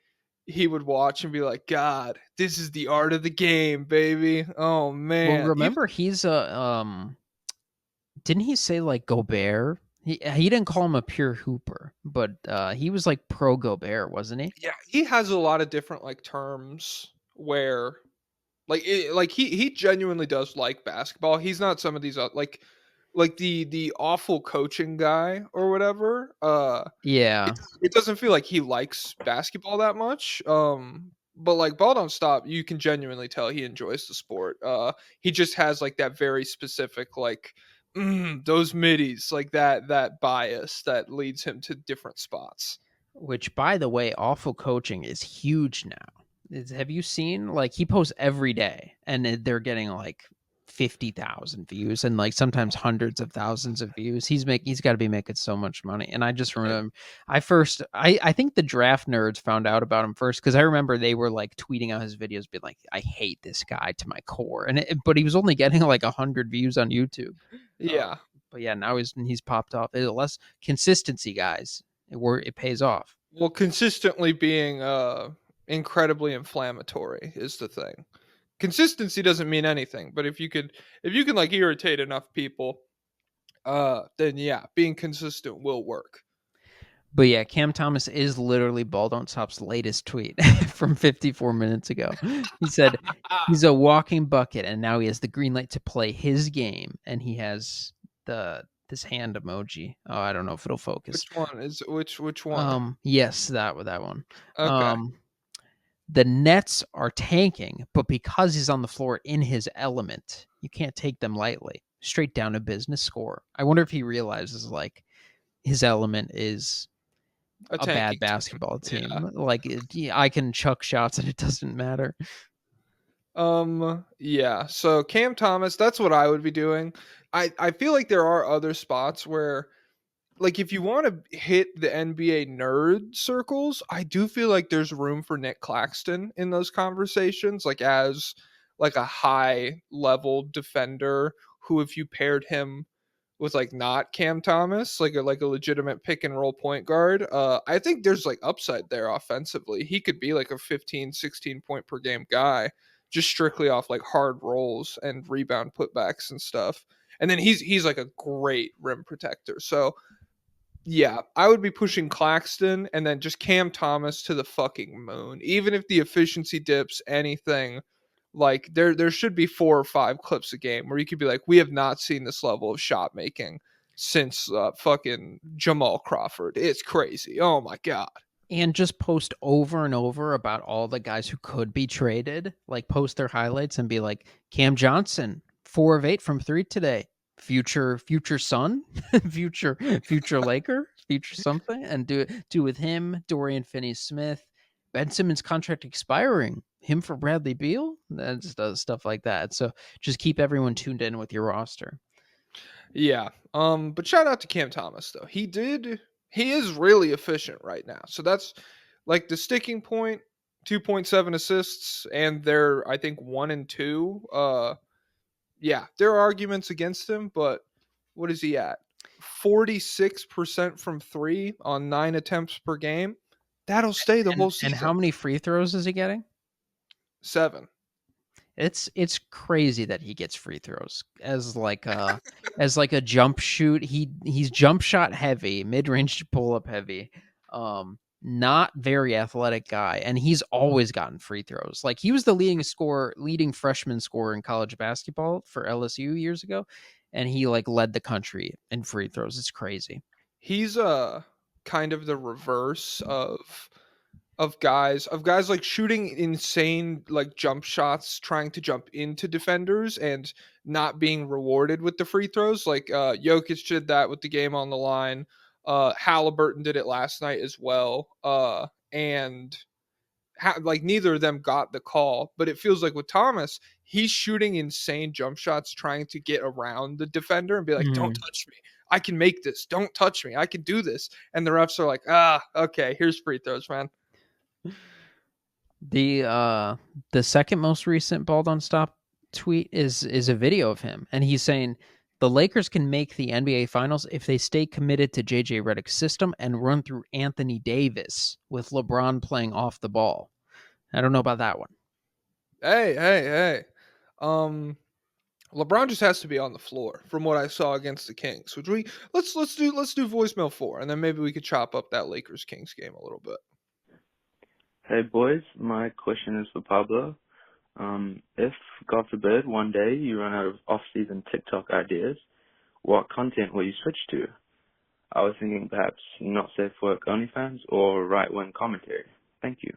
he would watch and be like, "God, this is the art of the game, baby." Oh Well, man. Even remember he's a didn't he say like Gobert? He didn't call him a pure hooper, but he was like pro Gobert, wasn't he? yeah, he has a lot of different like terms where like he genuinely does like basketball. He's not some of these like the awful coaching guy or whatever. Yeah, It doesn't feel like he likes basketball that much. But like ball don't stop, you can genuinely tell he enjoys the sport. He just has like that very specific like those middies, like that bias that leads him to different spots. which by the way, awful coaching is huge now. Have you seen like he posts every day and they're getting like 50,000 views and like sometimes hundreds of thousands of views. He's got to be making so much money. And I just remember I think the draft nerds found out about him first because I remember they were like tweeting out his videos being like, I hate this guy to my core. But he was only getting like 100 views on YouTube. Yeah. But yeah, now he's popped off. Less consistency, guys. It pays off. Well, consistently being incredibly inflammatory is the thing. consistency doesn't mean anything, but if you can like irritate enough people, then yeah, being consistent will work. But yeah, Cam Thomas is literally Ball Don't Stop's latest tweet from 54 minutes ago. He said he's a walking bucket, and now he has the green light to play his game, and he has this hand emoji. Oh, I don't know if it'll focus. Which one? Yes, that one. Okay. The Nets are tanking, but because he's on the floor in his element, you can't take them lightly. Straight down to business score. I wonder if he realizes like his element is a bad tanking team. basketball team. Yeah. Like I can chuck shots and it doesn't matter. Yeah. So Cam Thomas, that's what I would be doing. I feel like there are other spots where, like, if you want to hit the NBA nerd circles, I do feel like there's room for Nick Claxton in those conversations, like as like a high level defender who, if you paired him with like not Cam Thomas, like a legitimate pick and roll point guard, I think there's like upside there offensively. He could be like a 15, 16 point per game guy, just strictly off like hard rolls and rebound putbacks and stuff. And then he's like a great rim protector. So yeah, I would be pushing Claxton and then just Cam Thomas to the fucking moon. Even if the efficiency dips anything, like there should be 4 or 5 clips a game where you could be like, we have not seen this level of shot making since fucking Jamal Crawford. It's crazy. Oh my god. And just post over and over about all the guys who could be traded. Like post their highlights and be like, Cam Johnson, 4 of 8 from 3 today. Future son, future Laker, future something, and do with him, Dorian Finney-Smith, Ben Simmons contract expiring, him for Bradley Beal, that does stuff like that. So just keep everyone tuned in with your roster. Yeah. But shout out to Cam Thomas though. He is really efficient right now. So that's like the sticking point, 2.7 assists, and they're I think 1 and 2. Yeah, there are arguments against him, but what is he at? 46% from 3 on 9 attempts per game. That'll stay the whole season. And how many free throws is he getting? 7. It's crazy that he gets free throws as like a jump shoot. He's jump shot heavy, mid-range pull up heavy. Not very athletic guy, and he's always gotten free throws. Like he was the leading freshman scorer in college basketball for LSU years ago, and he like led the country in free throws. It's crazy. He's kind of the reverse of guys like shooting insane like jump shots, trying to jump into defenders and not being rewarded with the free throws. Like Jokic did that with the game on the line. Halliburton did it last night as well. And like neither of them got the call, but it feels like with Thomas, he's shooting insane jump shots, trying to get around the defender and be like, "Don't touch me. I can make this. Don't touch me. I can do this." And the refs are like, okay, here's free throws, man." The second most recent Ball Don't Stop tweet is a video of him, and he's saying the Lakers can make the NBA Finals if they stay committed to JJ Redick's system and run through Anthony Davis with LeBron playing off the ball. I don't know about that one. Hey. LeBron just has to be on the floor from what I saw against the Kings. Which let's do voicemail 4, and then maybe we could chop up that Lakers Kings game a little bit. Hey boys, my question is for Pablo. If, God forbid, one day you run out of off-season TikTok ideas, what content will you switch to? I was thinking perhaps not safe for work OnlyFans or right-wing commentary. Thank you.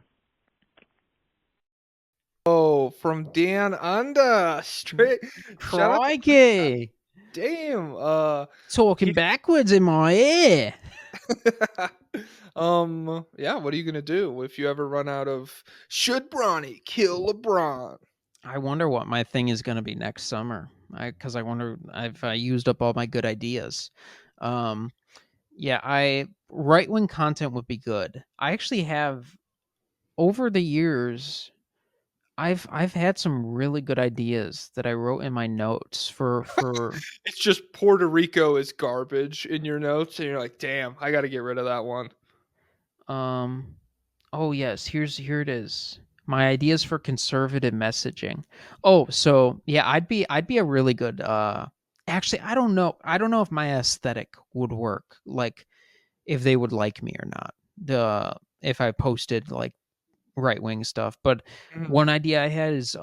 Oh, from Dan Under. Straight. Crikey. Damn. Talking backwards in my ear. Yeah, what are you gonna do if you ever run out of should Bronny kill LeBron? I wonder what my thing is going to be next summer. Because I wonder if I used up all my good ideas. Yeah, right-wing content would be good. I actually have, over the years, I've had some really good ideas that I wrote in my notes for It's just Puerto Rico is garbage in your notes, and you're like, damn, I got to get rid of that one. Oh yes, here it is. My ideas for conservative messaging. Oh, so yeah, I'd be a really good actually I don't know if my aesthetic would work, like if they would like me or not. The if I posted like right wing stuff. But Mhm. one idea I had is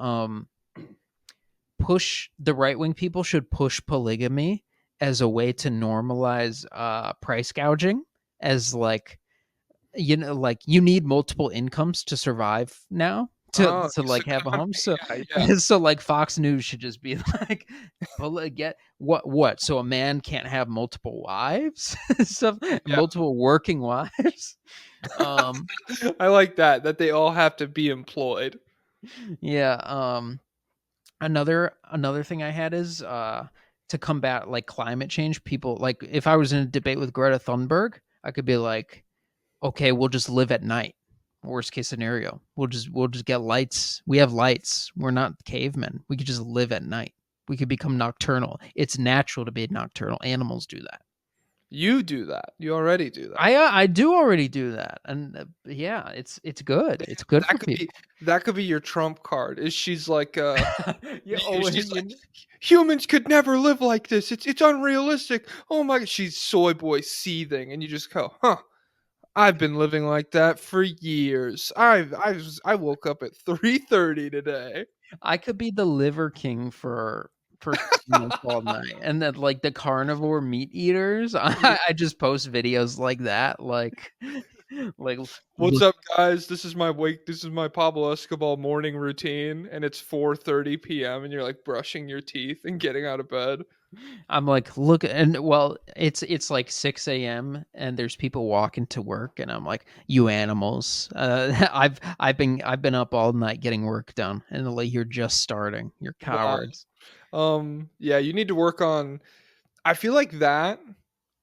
push the right wing people should push polygamy as a way to normalize price gouging, as like, you know, like you need multiple incomes to survive now, Oh, to this like have a economy. home. So Yeah, yeah. so like Fox News should just be like, get what, so a man can't have multiple wives, stuff, Yeah. multiple working wives. um I like that they all have to be employed. yeah. Another thing I had is to combat like climate change. People, like, if I was in a debate with Greta Thunberg, I could be like, okay, we'll just live at night. Worst case scenario, we'll just get lights. We have lights. We're not cavemen. We could just live at night. We could become nocturnal. It's natural to be nocturnal. Animals do that. You do that. You already do that. I do already do that, and yeah, it's good. It's good for That could be people. that could be your trump card. Is she's like Yeah. Oh, she's like, humans could never live like this. It's unrealistic. Oh my, she's soy boy seething, and you just go, huh? I've been living like that for years. I woke up at 3:30 today. I could be the liver king for 2 months all night, and then, like, the carnivore meat eaters, I just post videos like that, like, What's look, up, guys? This is my Pablo Escobar morning routine, and it's 4:30 p.m. and you're like brushing your teeth and getting out of bed. I'm like, "Look," and well, it's like 6 a.m. and there's people walking to work, and I'm like, "You animals." I've been up all night getting work done, and, like, you're just starting. You're Wow. cowards. Yeah, you need to work on. I feel like that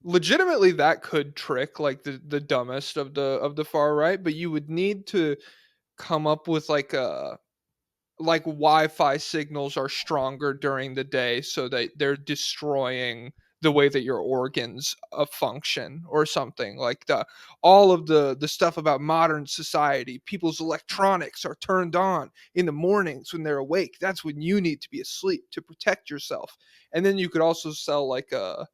legitimately that could trick like the dumbest of the far right, but you would need to come up with like a like Wi-Fi signals are stronger during the day so that they're destroying the way that your organs function or something like the all of the stuff about modern society. People's electronics are turned on in the mornings when they're awake. That's when you need to be asleep to protect yourself. And then you could also sell like a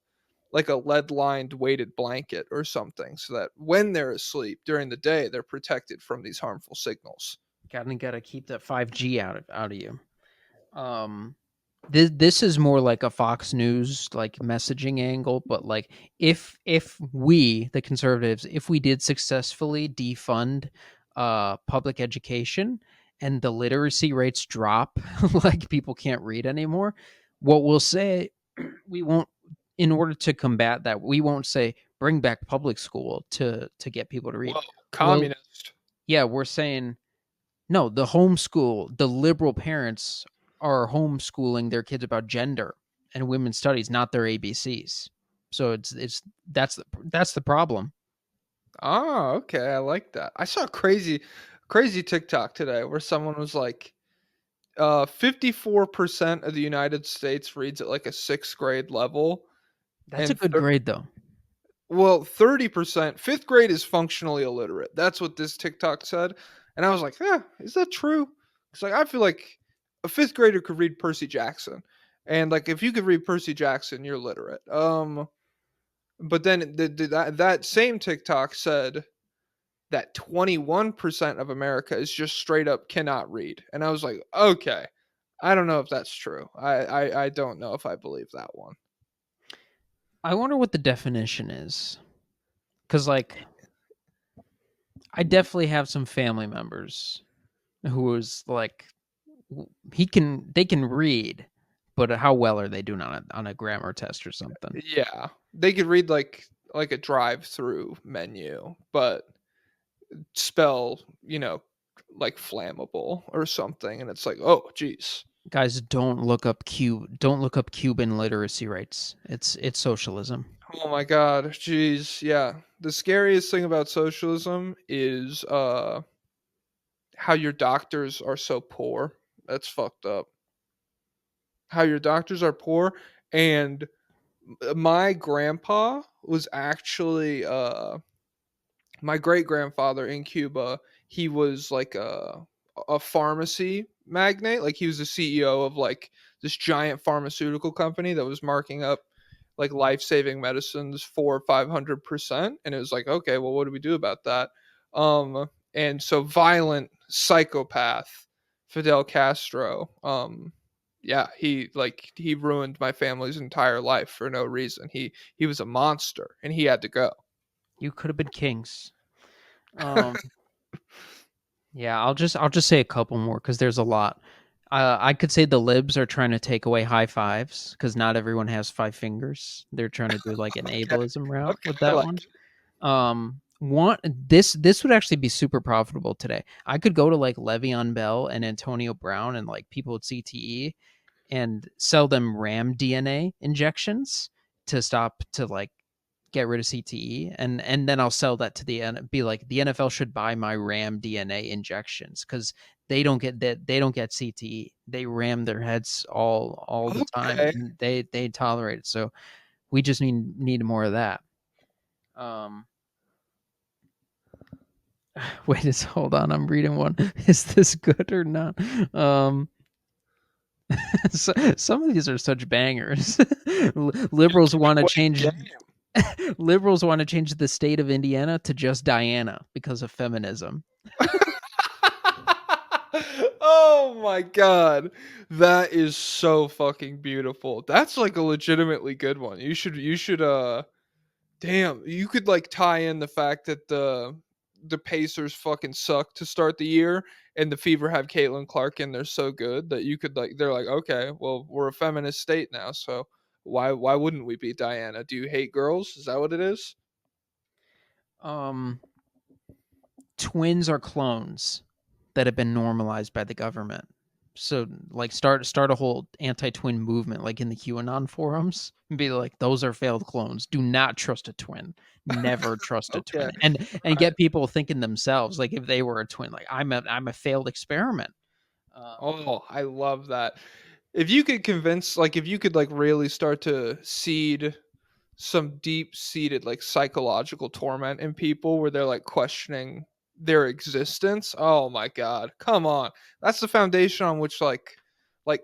lead lined weighted blanket or something so that when they're asleep during the day they're protected from these harmful signals. Gotta keep that 5G out of you. Um, this is more like a Fox News like messaging angle, but like if we, the conservatives, if we did successfully defund public education and the literacy rates drop, like people can't read anymore, what we'll say, we won't, in order to combat that, we won't say bring back public school to get people to read. Whoa, Well, communist. yeah, we're saying no, the homeschool, the liberal parents are homeschooling their kids about gender and women's studies, not their ABCs. So it's that's the problem. Oh, okay. I like that. I saw a crazy TikTok today where someone was like, 54% of the United States reads at like a sixth grade level, That's a and good grade though. well, 30%, fifth grade is functionally illiterate. That's what this TikTok said. And I was like, yeah, is that true? It's like, I feel like a fifth grader could read Percy Jackson. And like, if you could read Percy Jackson, you're literate. But then that same TikTok said that 21% of America is just straight up cannot read. And I was like, okay, I don't know if that's true. I don't know if I believe that one. I wonder what the definition is. Cuz like I definitely have some family members who is like they can read, but how well are they doing on a grammar test or something? Yeah, they could read like a drive-through menu, but spell, like flammable or something, and it's like, oh, geez. Guys, don't look up Cuban literacy rates. It's socialism. Oh my God, geez, yeah. The scariest thing about socialism is how your doctors are so poor. That's fucked up. How your doctors are poor, and my grandpa was actually my great grandfather in Cuba. He was like a pharmacy magnate. Like he was the CEO of like this giant pharmaceutical company that was marking up like life-saving medicines 400 or 500%, and it was like, okay, well, what do we do about that? And so violent psychopath Fidel Castro, yeah, he ruined my family's entire life for no reason. He was a monster, and he had to go. You could have been kings. Um, yeah, I'll just say a couple more because there's a lot. I could say the libs are trying to take away high fives because not everyone has 5 fingers. They're trying to do like an Okay, ableism route okay, with I that like one. it. One this would actually be super profitable today. I could go to like Le'Veon Bell and Antonio Brown and like people with CTE and sell them RAM DNA injections to like get rid of CTE, and then I'll sell that to be like the NFL should buy my RAM DNA injections because they don't get CTE. They ram their heads all the time Okay. and they tolerate it. So we just need more of that. Um Wait, hold on. I'm reading one. Is this good or not? Um, some of these are such bangers. Liberals Give me want to away change. the Liberals want to change the state of Indiana to just Diana because of feminism. Oh my god. That is so fucking beautiful. That's like a legitimately good one. You should damn, you could like tie in the fact that the Pacers fucking suck to start the year and the Fever have Caitlin Clark and they're so good that you could like they're like, okay, well, we're a feminist state now, so why wouldn't we be Diana? Do you hate girls? Is that what it is? Um, Twins are clones that have been normalized by the government. So like start a whole anti-twin movement like in the QAnon forums and be like those are failed clones. Do not trust a twin. Never trust a Okay. twin. And get people thinking themselves like if they were a twin like I'm a failed experiment. Oh, I love that. If you could convince like if you could like really start to seed some deep seated like psychological torment in people where they're like questioning their existence. Oh my god. Come on. That's the foundation on which like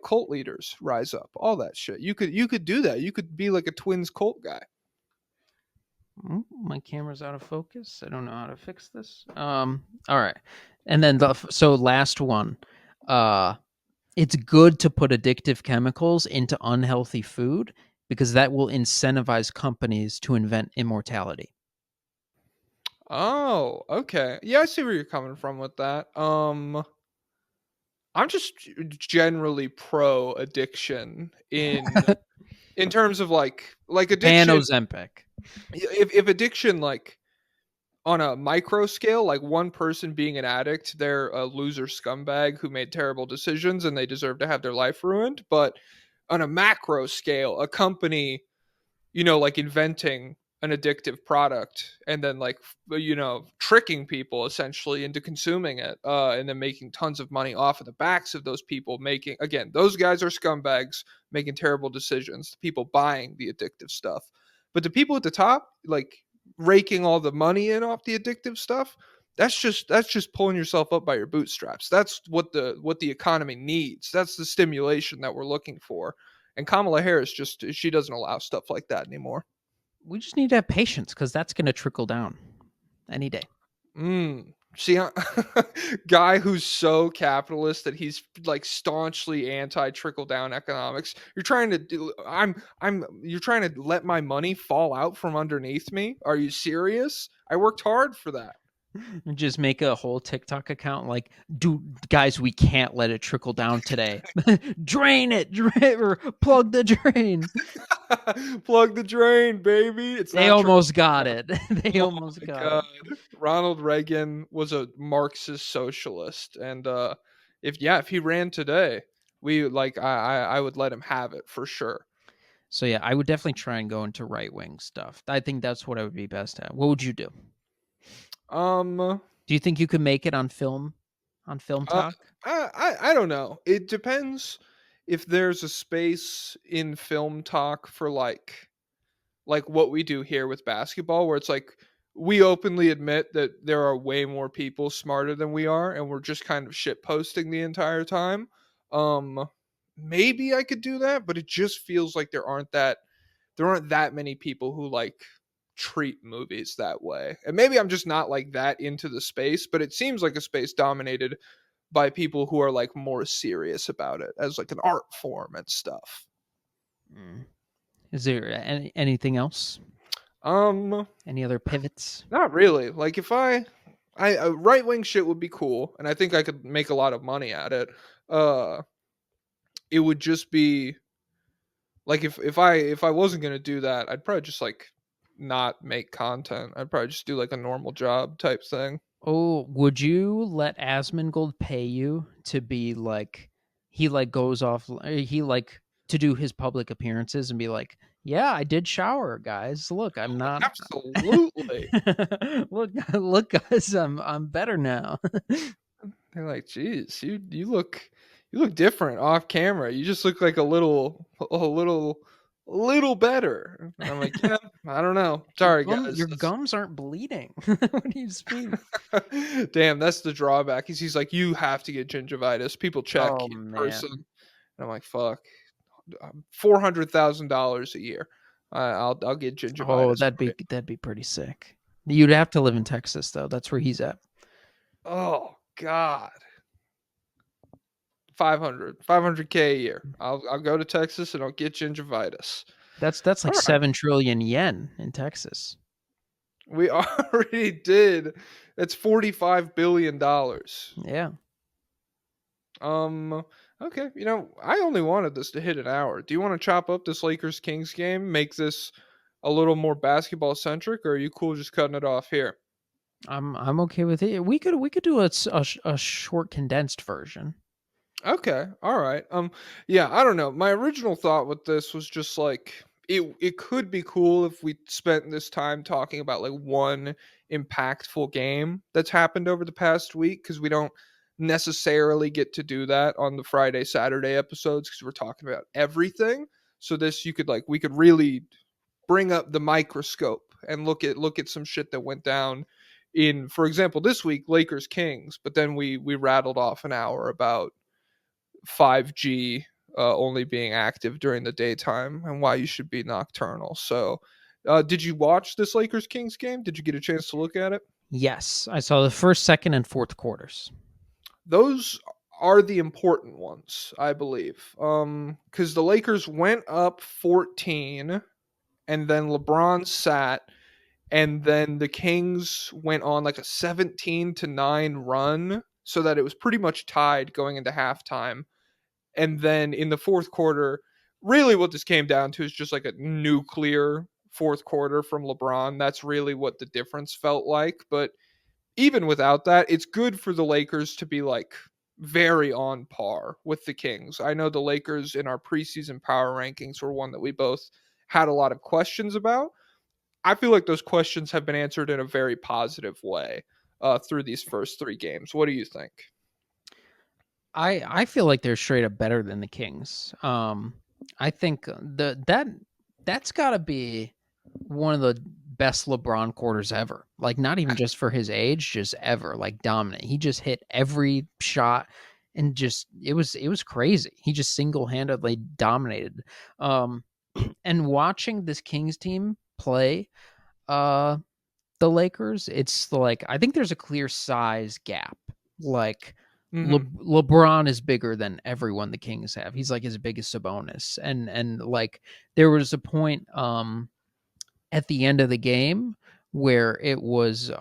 cult leaders rise up. All that shit. You could do that. You could be like a twins cult guy. My camera's out of focus. I don't know how to fix this. All right. And then so last one. Uh it's good to put addictive chemicals into unhealthy food because that will incentivize companies to invent immortality. Oh, okay. Yeah, I see where you're coming from with that. I'm just generally pro addiction in terms of like Ban addiction. Ozempic. If addiction like on a micro scale, like one person being an addict, they're a loser scumbag who made terrible decisions and they deserve to have their life ruined. But on a macro scale, a company, like inventing an addictive product and then like tricking people essentially into consuming it, and then making tons of money off of the backs of those people making, again, those guys are scumbags making terrible decisions, the people buying the addictive stuff. But the people at the top, like raking all the money in off the addictive stuff, that's just pulling yourself up by your bootstraps. That's what the economy needs. That's the stimulation that we're looking for. And Kamala Harris she doesn't allow stuff like that anymore. We just need to have patience because that's going to trickle down any day. See, guy who's so capitalist that he's like staunchly anti trickle down economics. You're trying to do. You're trying to let my money fall out from underneath me. Are you serious? I worked hard for that. Just make a whole TikTok account like, guys, we can't let it trickle down today. Drain it, or plug the drain. Plug the drain, baby. It's They not trickle almost got down. it. They Oh almost my got it. god. Ronald Reagan was a Marxist socialist, and if he ran today, we like I would let him have it for sure. So yeah, I would definitely try and go into right wing stuff. I think that's what I would be best at. What would you do? Um Do you think you could make it on film? On film uh, talk? I don't know. It depends if there's a space in film talk for like what we do here with basketball where it's like we openly admit that there are way more people smarter than we are, and we're just kind of shit posting the entire time. Um, Maybe I could do that, but it just feels like there aren't that many people who like treat movies that way. And maybe I'm just not like that into the space, but it seems like a space dominated by people who are like more serious about it as like an art form and stuff. Mm. Is there anything else? Um, Any other pivots? Not really. Like if I right wing shit would be cool, and I think I could make a lot of money at it. Uh, it would just be like if I wasn't gonna do that, I'd probably just like not make content. I'd probably just do like a normal job type thing. Oh, would you let Asmongold pay you to be like he like goes off he like to do his public appearances and be like, "Yeah, I did shower, guys. Look, I'm not Absolutely. look guys, I'm better now." They're like, "Geez, you look different off camera. You just look like a little better." And I'm like, "Yeah, I don't know. Sorry, guys. Your gums aren't bleeding. What do you mean? Damn, that's the drawback. He's like, you have to get gingivitis. People check Oh in man. person." And I'm like, fuck, $400,000 a year. I'll get gingivitis. Oh, for you. that'd be pretty sick. You'd have to live in Texas though. That's where he's at. Oh God. 500K a year. I'll go to Texas and I'll get gingivitis. That's like All right. 7 trillion yen in Texas. We already did. That's $45 billion. Yeah. Okay. I only wanted this to hit an hour. Do you want to chop up this Lakers Kings game, make this a little more basketball centric, or are you cool just cutting it off here? I'm okay with it. We could do a short condensed version. Okay. All right. Yeah, I don't know. My original thought with this was just like it could be cool if we spent this time talking about like one impactful game that's happened over the past week, because we don't necessarily get to do that on the Friday Saturday episodes because we're talking about everything. So this you could like we could really bring up the microscope and look at some shit that went down in, for example, this week Lakers Kings, but then we rattled off an hour about 5G only being active during the daytime and why you should be nocturnal. So, did you watch this Lakers Kings game? Did you get a chance to look at it? Yes, I saw the first, second, and fourth quarters. Those are the important ones, I believe. Because the Lakers went up 14, and then LeBron sat, and then the Kings went on like a 17-9 run, so that it was pretty much tied going into halftime. And then in the fourth quarter, really what this came down to is just like a nuclear fourth quarter from LeBron. That's really what the difference felt like. But even without that, it's good for the Lakers to be like very on par with the Kings. I know the Lakers in our preseason power rankings were one that we both had a lot of questions about. I feel like those questions have been answered in a very positive way through these first three games. What do you think? I feel like they're straight up better than the Kings. I think that's got to be one of the best LeBron quarters ever. Like not even just for his age, just ever. Like dominant. He just hit every shot and just it was crazy. He just single-handedly dominated. And watching this Kings team play the Lakers, it's like I think there's a clear size gap. Like LeBron is bigger than everyone the Kings have. He's like as big as Sabonis, and like there was a point at the end of the game where it was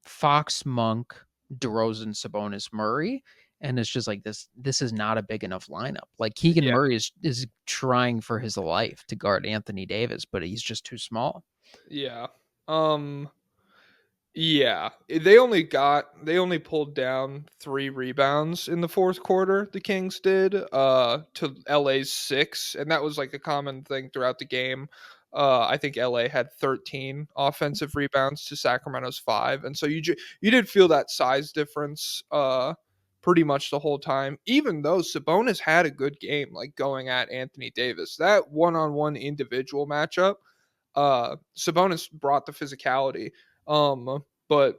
Fox, Monk, DeRozan, Sabonis, Murray, and it's just like this is not a big enough lineup. Like Keegan Yeah. Murray is trying for his life to guard Anthony Davis, but he's just too small. Yeah. Yeah. They only pulled down 3 rebounds in the fourth quarter, the Kings did, to LA's 6, and that was like a common thing throughout the game. I think LA had 13 offensive rebounds to Sacramento's 5, and so you did feel that size difference pretty much the whole time, even though Sabonis had a good game like going at Anthony Davis. That one-on-one individual matchup, Sabonis brought the physicality. But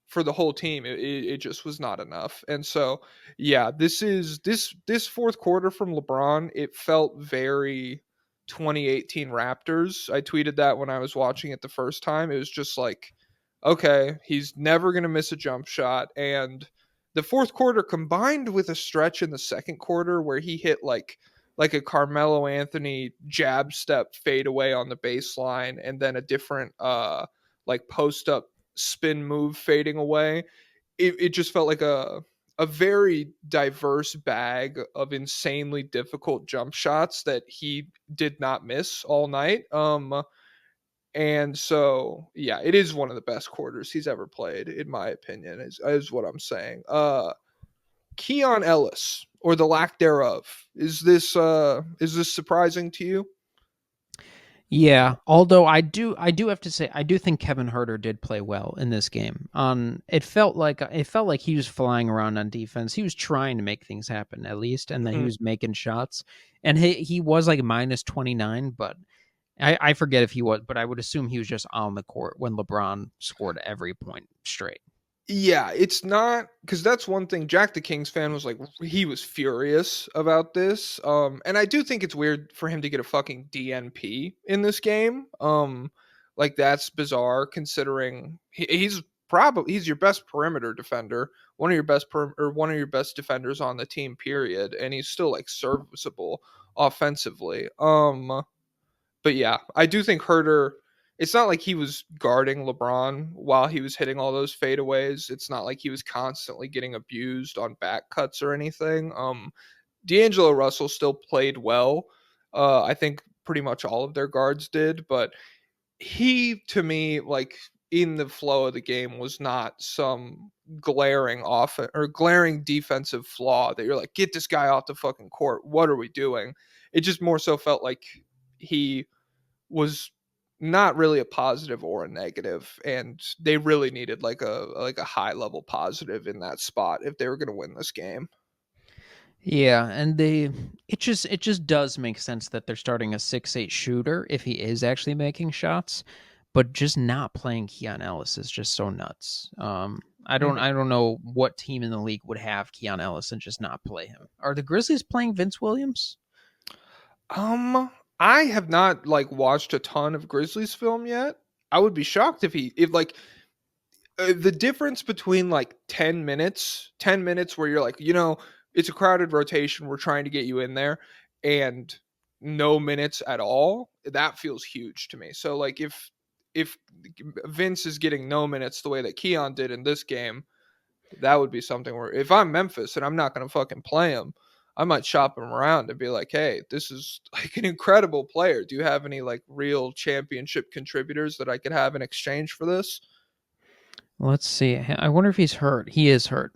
for the whole team, it just was not enough. And so, yeah, this fourth quarter from LeBron. It felt very 2018 Raptors. I tweeted that when I was watching it the first time. It was just like, okay, he's never gonna miss a jump shot. And the fourth quarter combined with a stretch in the second quarter where he hit like a Carmelo Anthony jab step fade away on the baseline, and then a different like post up spin move fading away. It just felt like a very diverse bag of insanely difficult jump shots that he did not miss all night. And so yeah, it is one of the best quarters he's ever played, in my opinion, is what I'm saying. Keon Ellis, or the lack thereof. Is this surprising to you? Yeah, although I do have to say I do think Kevin Herter did play well in this game. It felt like he was flying around on defense. He was trying to make things happen at least, and then he Mhm. was making shots. And he was like minus 29, but I forget if he was, but I would assume he was just on the court when LeBron scored every point straight. Yeah, it's not because that's one thing. Jack the Kings fan was like, he was furious about this. And I do think it's weird for him to get a fucking DNP in this game. Like that's bizarre considering he's your best perimeter defender, one of your best or one of your best defenders on the team, period, and he's still like serviceable offensively. But yeah, I do think Herter. It's not like he was guarding LeBron while he was hitting all those fadeaways. It's not like he was constantly getting abused on back cuts or anything. D'Angelo Russell still played well. I think pretty much all of their guards did, but he, to me, like in the flow of the game, was not some glaring off or glaring defensive flaw that you're like, get this guy off the fucking court. What are we doing? It just more so felt like he was not really a positive or a negative, and they really needed like a high level positive in that spot if they were going to win this game. Yeah, and it just does make sense that they're starting a 6'8" shooter if he is actually making shots, but just not playing Keon Ellis is just so nuts. I don't Mhm. I don't know what team in the league would have Keon Ellis and just not play him. Are the Grizzlies playing Vince Williams? um I have not like watched a ton of Grizzlies film yet. I would be shocked if like the difference between like 10 minutes where you're like, it's a crowded rotation, we're trying to get you in there, and no minutes at all, that feels huge to me. So like if Vince is getting no minutes the way that Keon did in this game, that would be something where if I'm Memphis and I'm not going to fucking play him, I might shop him around and be like, hey, this is like an incredible player. Do you have any like real championship contributors that I could have in exchange for this? Let's see. I wonder if he's hurt. He is hurt.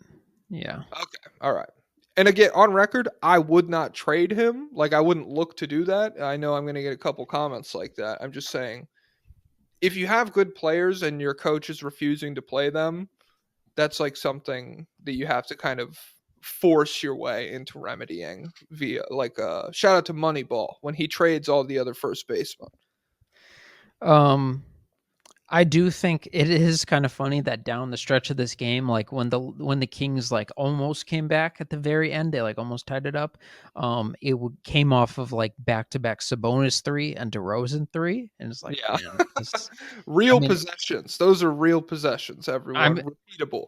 Yeah. Okay. All right. And again, on record, I would not trade him. Like, I wouldn't look to do that. I know I'm going to get a couple comments like that. I'm just saying, if you have good players and your coach is refusing to play them, that's like something that you have to kind of force your way into remedying via like shout out to Moneyball when he trades all the other first basemen. Um I do think it is kind of funny that down the stretch of this game, like when the Kings like almost came back at the very end, they like almost tied it up. Came off of like back to back Sabonis three and DeRozan three, and it's like, Yeah. man, this. I Real mean, possessions. Those are real possessions, I'm everyone. Repeatable.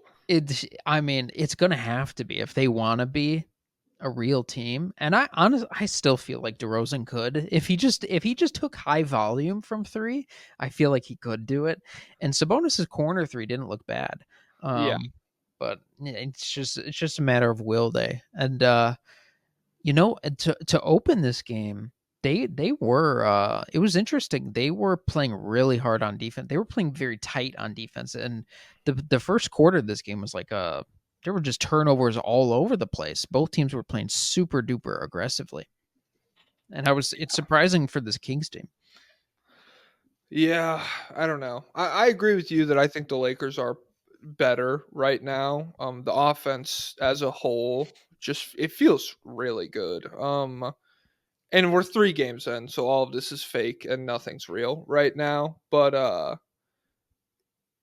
I mean, it's gonna have to be if they want to be a real team. And I still feel like DeRozan could if he just took high volume from three. I feel like he could do it. And Sabonis's corner three didn't look bad. Yeah. But yeah, it's just a matter of will they. And to open this game, they were it was interesting. They were playing really hard on defense. They were playing very tight on defense. And the first quarter of this game was like there were just turnovers all over the place. Both teams were playing super duper aggressively. And it's surprising for this Kings team. Yeah, I don't know. I agree with you that I think the Lakers are better right now. The offense as a whole just it feels really good. And we're 3 games in, so all of this is fake and nothing's real right now. But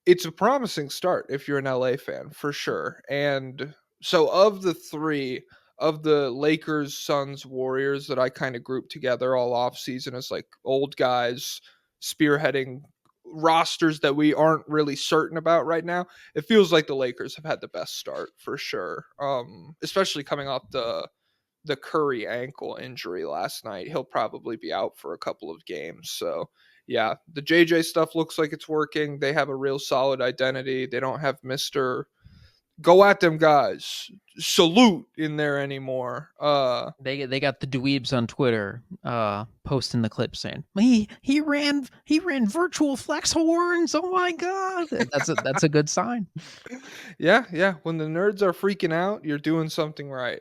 it's a promising start if you're an LA fan for sure. And so of the three of the Lakers, Suns, Warriors that I kind of grouped together all off season as like old guys spearheading rosters that we aren't really certain about right now, it feels like the Lakers have had the best start for sure. Especially coming off the Curry ankle injury last night. He'll probably be out for a couple of games. So, yeah, the JJ stuff looks like it's working. They have a real solid identity. They don't have Mr. Go at them guys. Salute in there anymore. They got the dweebs on Twitter posting the clip saying he ran virtual flex horns. Oh my god, that's a good sign. Yeah. When the nerds are freaking out, you're doing something right.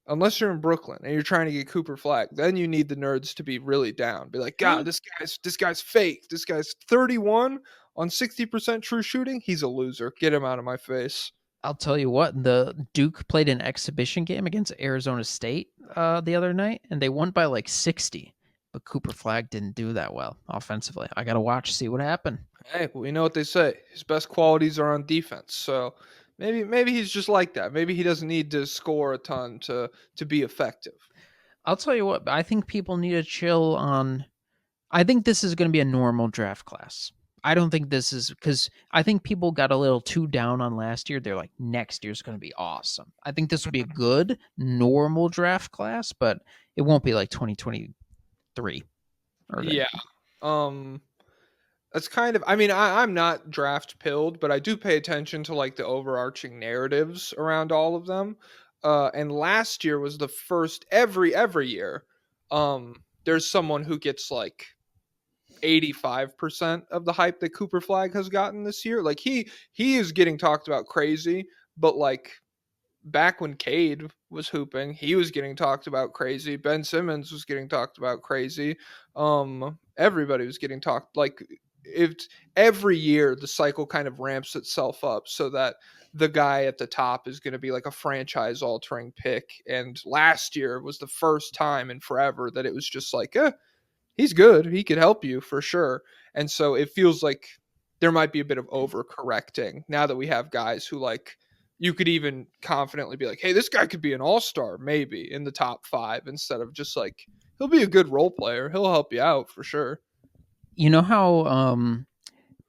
Unless you're in Brooklyn and you're trying to get Cooper Flag, then you need the nerds to be really down. Be like, God, this guy's fake. This guy's 31 on 60% true shooting. He's a loser. Get him out of my face. I'll tell you what, the Duke played an exhibition game against Arizona State the other night, and they won by like 60. But Cooper Flag didn't do that well offensively. I got to watch, see what happened. Hey, we know what they say. His best qualities are on defense. So maybe he's just like that. Maybe he doesn't need to score a ton to be effective. I'll tell you what, I think people need to chill on. I think this is going to be a normal draft class. I don't think this is because I think people got a little too down on last year. They're like, next year's going to be awesome. I think this will be a good, normal draft class, but it won't be like 2023. Yeah. That's kind of, I mean, I'm not draft pilled, but I do pay attention to like the overarching narratives around all of them. And last year was the first every year. There's someone who gets like 85% of the hype that Cooper Flag has gotten this year. Like he is getting talked about crazy, but like back when Cade was hooping, he was getting talked about crazy. Ben Simmons was getting talked about crazy. Everybody was getting talked like if every year the cycle kind of ramps itself up so that the guy at the top is going to be like a franchise altering pick. And last year was the first time in forever that it was just like, he's good. He could help you for sure. And so it feels like there might be a bit of overcorrecting now that we have guys who like you could even confidently be like, hey, this guy could be an all-star maybe in the top 5 instead of just like he'll be a good role player. He'll help you out for sure. You know how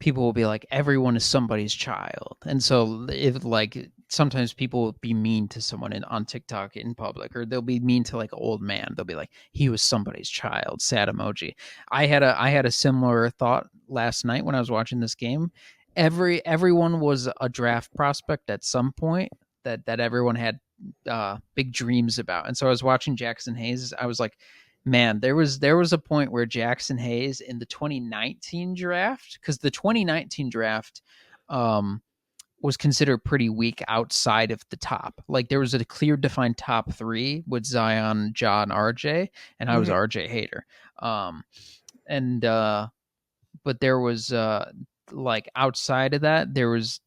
people will be like, everyone is somebody's child. And so if like sometimes people will be mean to someone on TikTok in public, or they'll be mean to like an old man. They'll be like, he was somebody's child, sad emoji. I had a similar thought last night when I was watching this game. Everyone was a draft prospect at some point that everyone had big dreams about. And so I was watching Jackson Hayes. I was like, man, there was a point where Jackson Hayes in the 2019 draft, because the 2019 draft was considered pretty weak outside of the top. Like there was a clear defined top 3 with Zion, Ja, and RJ, and I was RJ hater. But there was like outside of that, there was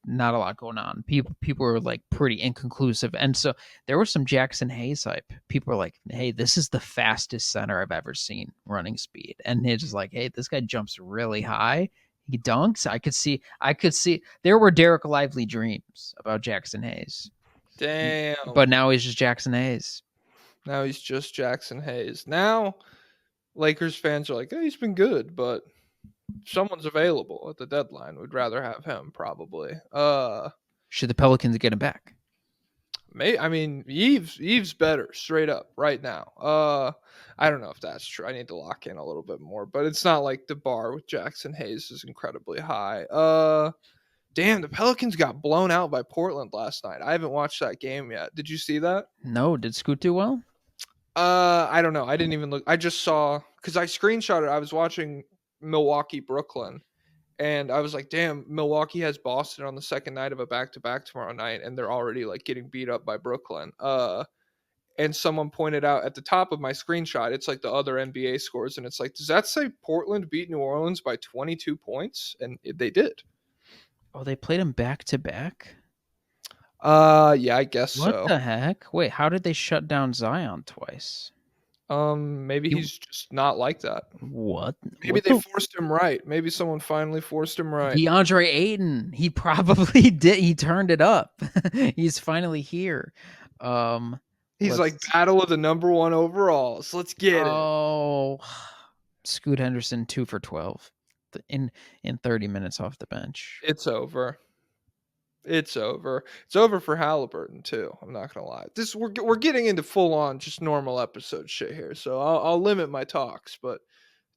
not a lot going on. People were like pretty inconclusive, and so there was some Jackson Hayes hype. People were like, "Hey, this is the fastest center I've ever seen running speed," and it's just like, "Hey, this guy jumps really high. He dunks." I could see. There were Derek Lively dreams about Jackson Hayes. Damn. But now he's just Jackson Hayes. Now he's just Jackson Hayes. Now Lakers fans are like, hey, he's been good, but someone's available at the deadline. We'd rather have him probably. Should the Pelicans get him back? I mean, Eve's better straight up right now. I don't know if that's true. I need to lock in a little bit more, but it's not like the bar with Jackson Hayes is incredibly high. Damn, the Pelicans got blown out by Portland last night. I haven't watched that game yet. Did you see that? No. Did Scoot do well? I don't know. I didn't even look. I just saw because I screenshotted. I was watching Milwaukee Brooklyn, and I was like, damn, Milwaukee has Boston on the second night of a back-to-back tomorrow night, and they're already like getting beat up by Brooklyn. And someone pointed out at the top of my screenshot, it's like the other NBA scores, and it's like, does that say Portland beat New Orleans by 22 points? And they did. Oh, they played them back-to-back? Yeah, I guess so. What the heck? Wait, how did they shut down Zion twice? Maybe He- he's just not like that. What? Maybe What they the? forced him right. Maybe someone finally forced him right. DeAndre Ayton. He probably did. He turned it up. He's finally here. He's like Let's. battle of the number 1 overalls. Let's get it. Oh, Scoot Henderson 2 for 12 in 30 minutes off the bench. It's over. It's over. It's over for Halliburton too. I'm not gonna lie. We're getting into full on just normal episode shit here, so I'll limit my talks. But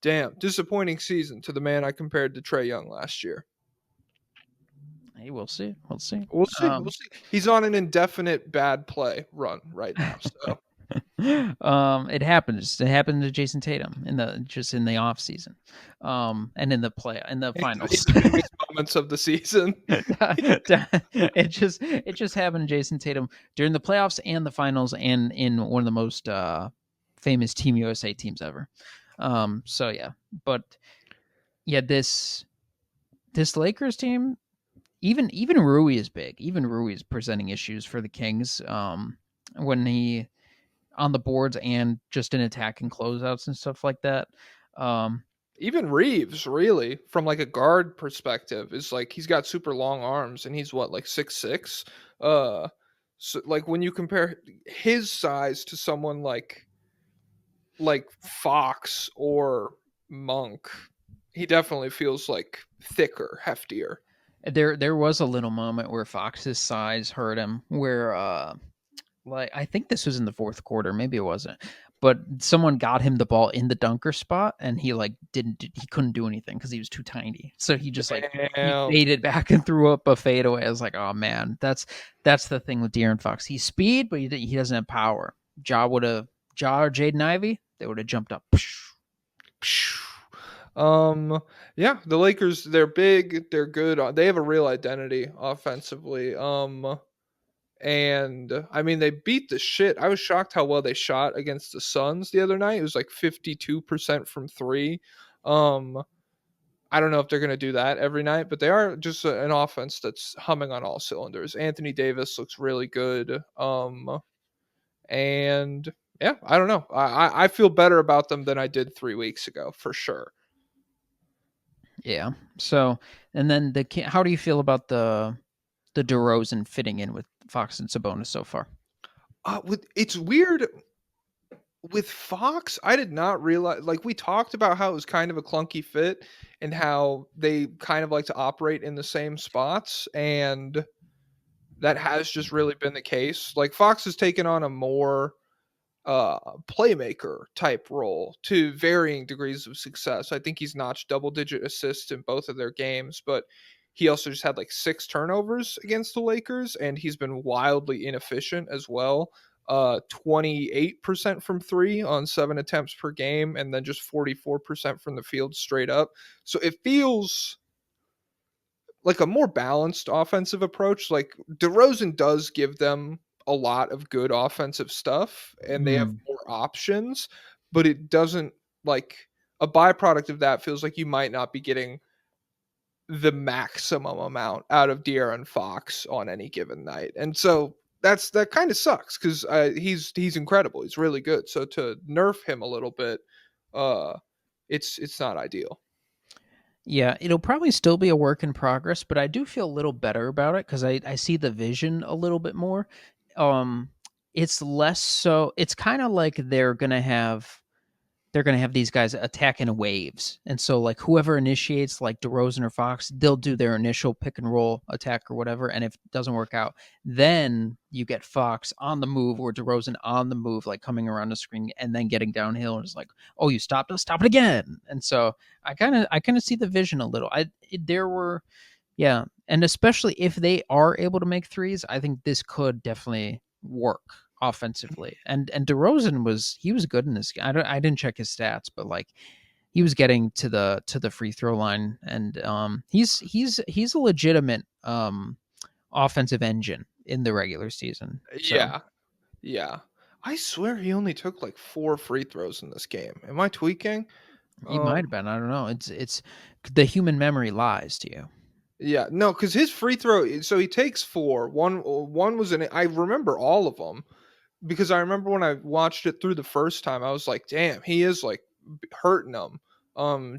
damn, disappointing season to the man I compared to Trae Young last year. Hey, we'll see. We'll see. We'll see. We'll see. He's on an indefinite bad play run right now. So It happens. It happened to Jason Tatum in the off season, and in the finals. in the biggest moments of the season. it just happened to Jason Tatum during the playoffs and the finals, and in one of the most famous Team USA teams ever. So yeah, but yeah, this Lakers team, even Rui is big. Even Rui is presenting issues for the Kings. When he on the boards and just in attacking closeouts and stuff like that. Even Reeves, really, from like a guard perspective, is like he's got super long arms and he's what, like 6'6". So like when you compare his size to someone like Fox or Monk, he definitely feels like thicker, heftier. There was a little moment where Fox's size hurt him, where like I think this was in the fourth quarter, maybe it wasn't, but someone got him the ball in the dunker spot, and he like he couldn't do anything because he was too tiny. So he just like he Damn. faded back and threw up a fadeaway. I was like, oh man, that's the thing with De'Aaron Fox. He's speed, but he doesn't have power. Ja or Jaden Ivey, they would have jumped up. Yeah, the Lakers, they're big, they're good. They have a real identity offensively. And I mean, they beat the shit. I was shocked how well they shot against the Suns the other night. It was like 52% from 3. I don't know if they're going to do that every night, but they are just an offense that's humming on all cylinders. Anthony Davis looks really good. And yeah, I don't know. I feel better about them than I did 3 weeks ago, for sure. Yeah. So, and then how do you feel about the DeRozan fitting in with Fox and Sabonis so far? It's weird with Fox. I did not realize, like, we talked about how it was kind of a clunky fit and how they kind of like to operate in the same spots, and that has just really been the case. Like, Fox has taken on a more playmaker type role to varying degrees of success. I think he's notched double-digit assists in both of their games, but he also just had like 6 turnovers against the Lakers, and he's been wildly inefficient as well. 28% from 3 on 7 attempts per game, and then just 44% from the field straight up. So it feels like a more balanced offensive approach. Like, DeRozan does give them a lot of good offensive stuff, and they have more options, but it doesn't, like, a byproduct of that feels like you might not be getting the maximum amount out of De'Aaron Fox on any given night. And so that kind of sucks, because he's incredible. He's really good. So to nerf him a little bit, it's not ideal. Yeah, it'll probably still be a work in progress, but I do feel a little better about it because I see the vision a little bit more. It's less so. It's kind of like they're gonna have these guys attack in waves, and so like whoever initiates, like DeRozan or Fox, they'll do their initial pick and roll attack or whatever, and if it doesn't work out, then you get Fox on the move or DeRozan on the move, like coming around the screen and then getting downhill, and it's like, oh, you stopped us, stop it again. And so I kind of see the vision a little. Yeah, and especially if they are able to make threes, I think this could definitely work offensively. And DeRozan was good in this game. I didn't check his stats, but like he was getting to the free throw line, and he's a legitimate offensive engine in the regular season. So. Yeah. I swear he only took like 4 free throws in this game. Am I tweaking? He might have been. I don't know. It's the human memory lies to you. Yeah, no, because his free throw. So he takes 4. One was I remember all of them. because I remember when I watched it through the first time, I was like, damn, he is like hurting them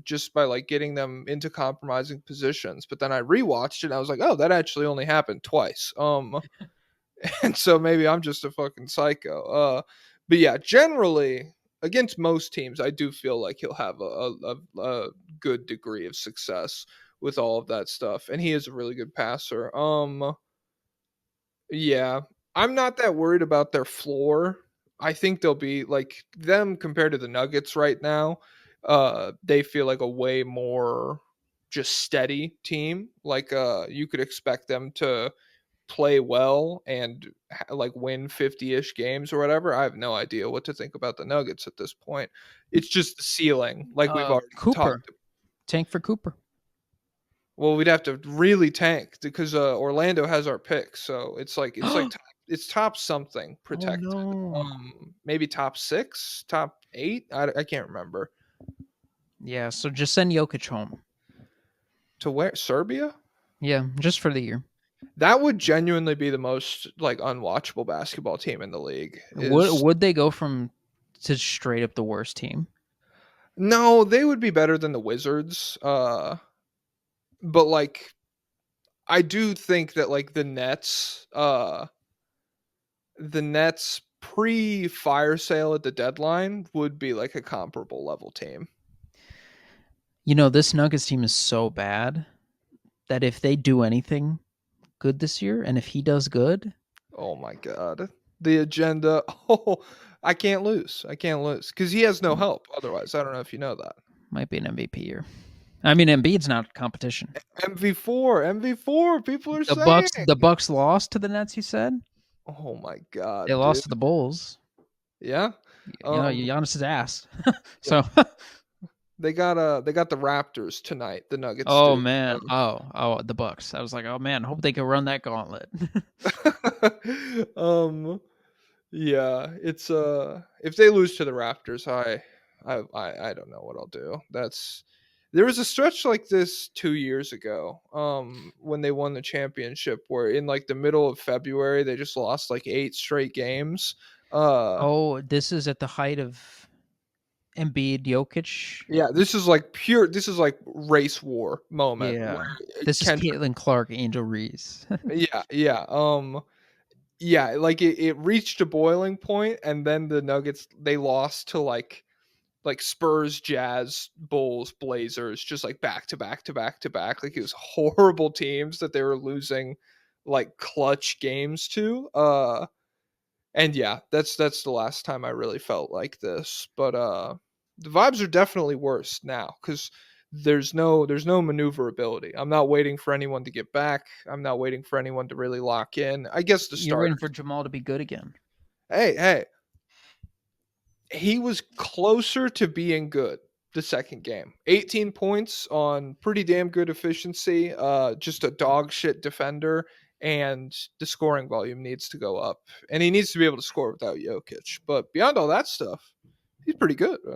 just by like getting them into compromising positions. But then I rewatched it and I was like, oh, that actually only happened twice. And so maybe I'm just a fucking psycho. But yeah, generally against most teams, I do feel like he'll have a good degree of success with all of that stuff, and he is a really good passer. Yeah, I'm not that worried about their floor. I think they'll be like them compared to the Nuggets right now. They feel like a way more just steady team. Like you could expect them to play well and like win 50-ish games or whatever. I have no idea what to think about the Nuggets at this point. It's just the ceiling, like we've already Cooper. talked. Tank for Cooper. Well, we'd have to really tank because Orlando has our picks, so it's like it's top something protected. no. Maybe top 6, top 8. I can't remember. Yeah, so just send Jokic home. To where? Serbia? Yeah, just for the year. That would genuinely be the most like unwatchable basketball team in the league. Would they go from to straight up the worst team? No, they would be better than the Wizards. But like I do think that like the Nets pre fire sale at the deadline would be like a comparable level team. You know, this Nuggets team is so bad that if they do anything good this year, and if he does good, Oh my god. The agenda. Oh, I can't lose. Because he has no help otherwise. I don't know if you know that. might be an MVP year. I mean, Embiid's not competition. MV4. People are The saying. Bucks lost to the Nets. You said Oh my god. they lost dude. to the Bulls. Yeah. You know, Giannis's ass. Yeah. So They got the Raptors tonight. The Nuggets. oh do. man, the Bucks. I was like, oh man, hope they can run that gauntlet. Yeah, it's if they lose to the Raptors, I don't know what I'll do. There was a stretch like this 2 years ago, when they won the championship where in like the middle of February they just lost like 8 straight games. Oh, this is at the height of Embiid, Jokic. Yeah, this is like race war moment. Yeah, where this is Kendrick- Caitlin Clark, Angel Reese. yeah. Yeah, like it reached a boiling point, and then the Nuggets they lost to like Spurs, Jazz, Bulls, Blazers, just like back to back to back to back. Like it was horrible teams that they were losing like clutch games to. And yeah, that's the last time I really felt like this. But the vibes are definitely worse now because there's no maneuverability. I'm not waiting for anyone to get back. I'm not waiting for anyone to really lock in. I guess the You're start. waiting for Jamal to be good again. Hey, he was closer to being good the second game. 18 points on pretty damn good efficiency. Just a dog shit defender, and the scoring volume needs to go up, and he needs to be able to score without Jokic. But beyond all that stuff, he's pretty good. I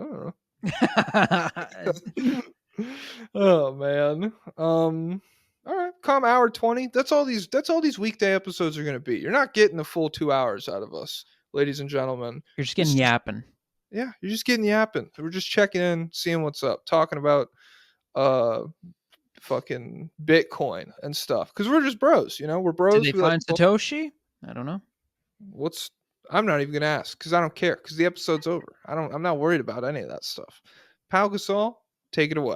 don't know. Oh man. All right, calm hour 20. That's all these weekday episodes are going to be. You're not getting the full 2 hours out of us, ladies and gentlemen. You're just getting yapping. Yeah, you're just getting yapping. We're just checking in, seeing what's up, talking about fucking Bitcoin and stuff. Because we're just bros, we're bros. Did they We like find Satoshi? I don't know. I'm not even gonna ask because I don't care because the episode's over. I'm not worried about any of that stuff. Pau Gasol, take it away.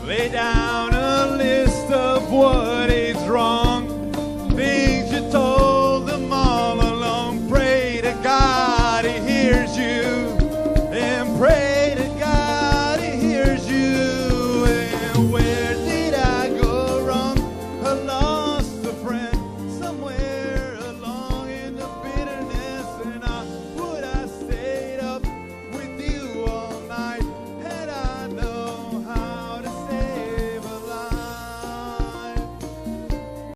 Lay down a list of what is wrong.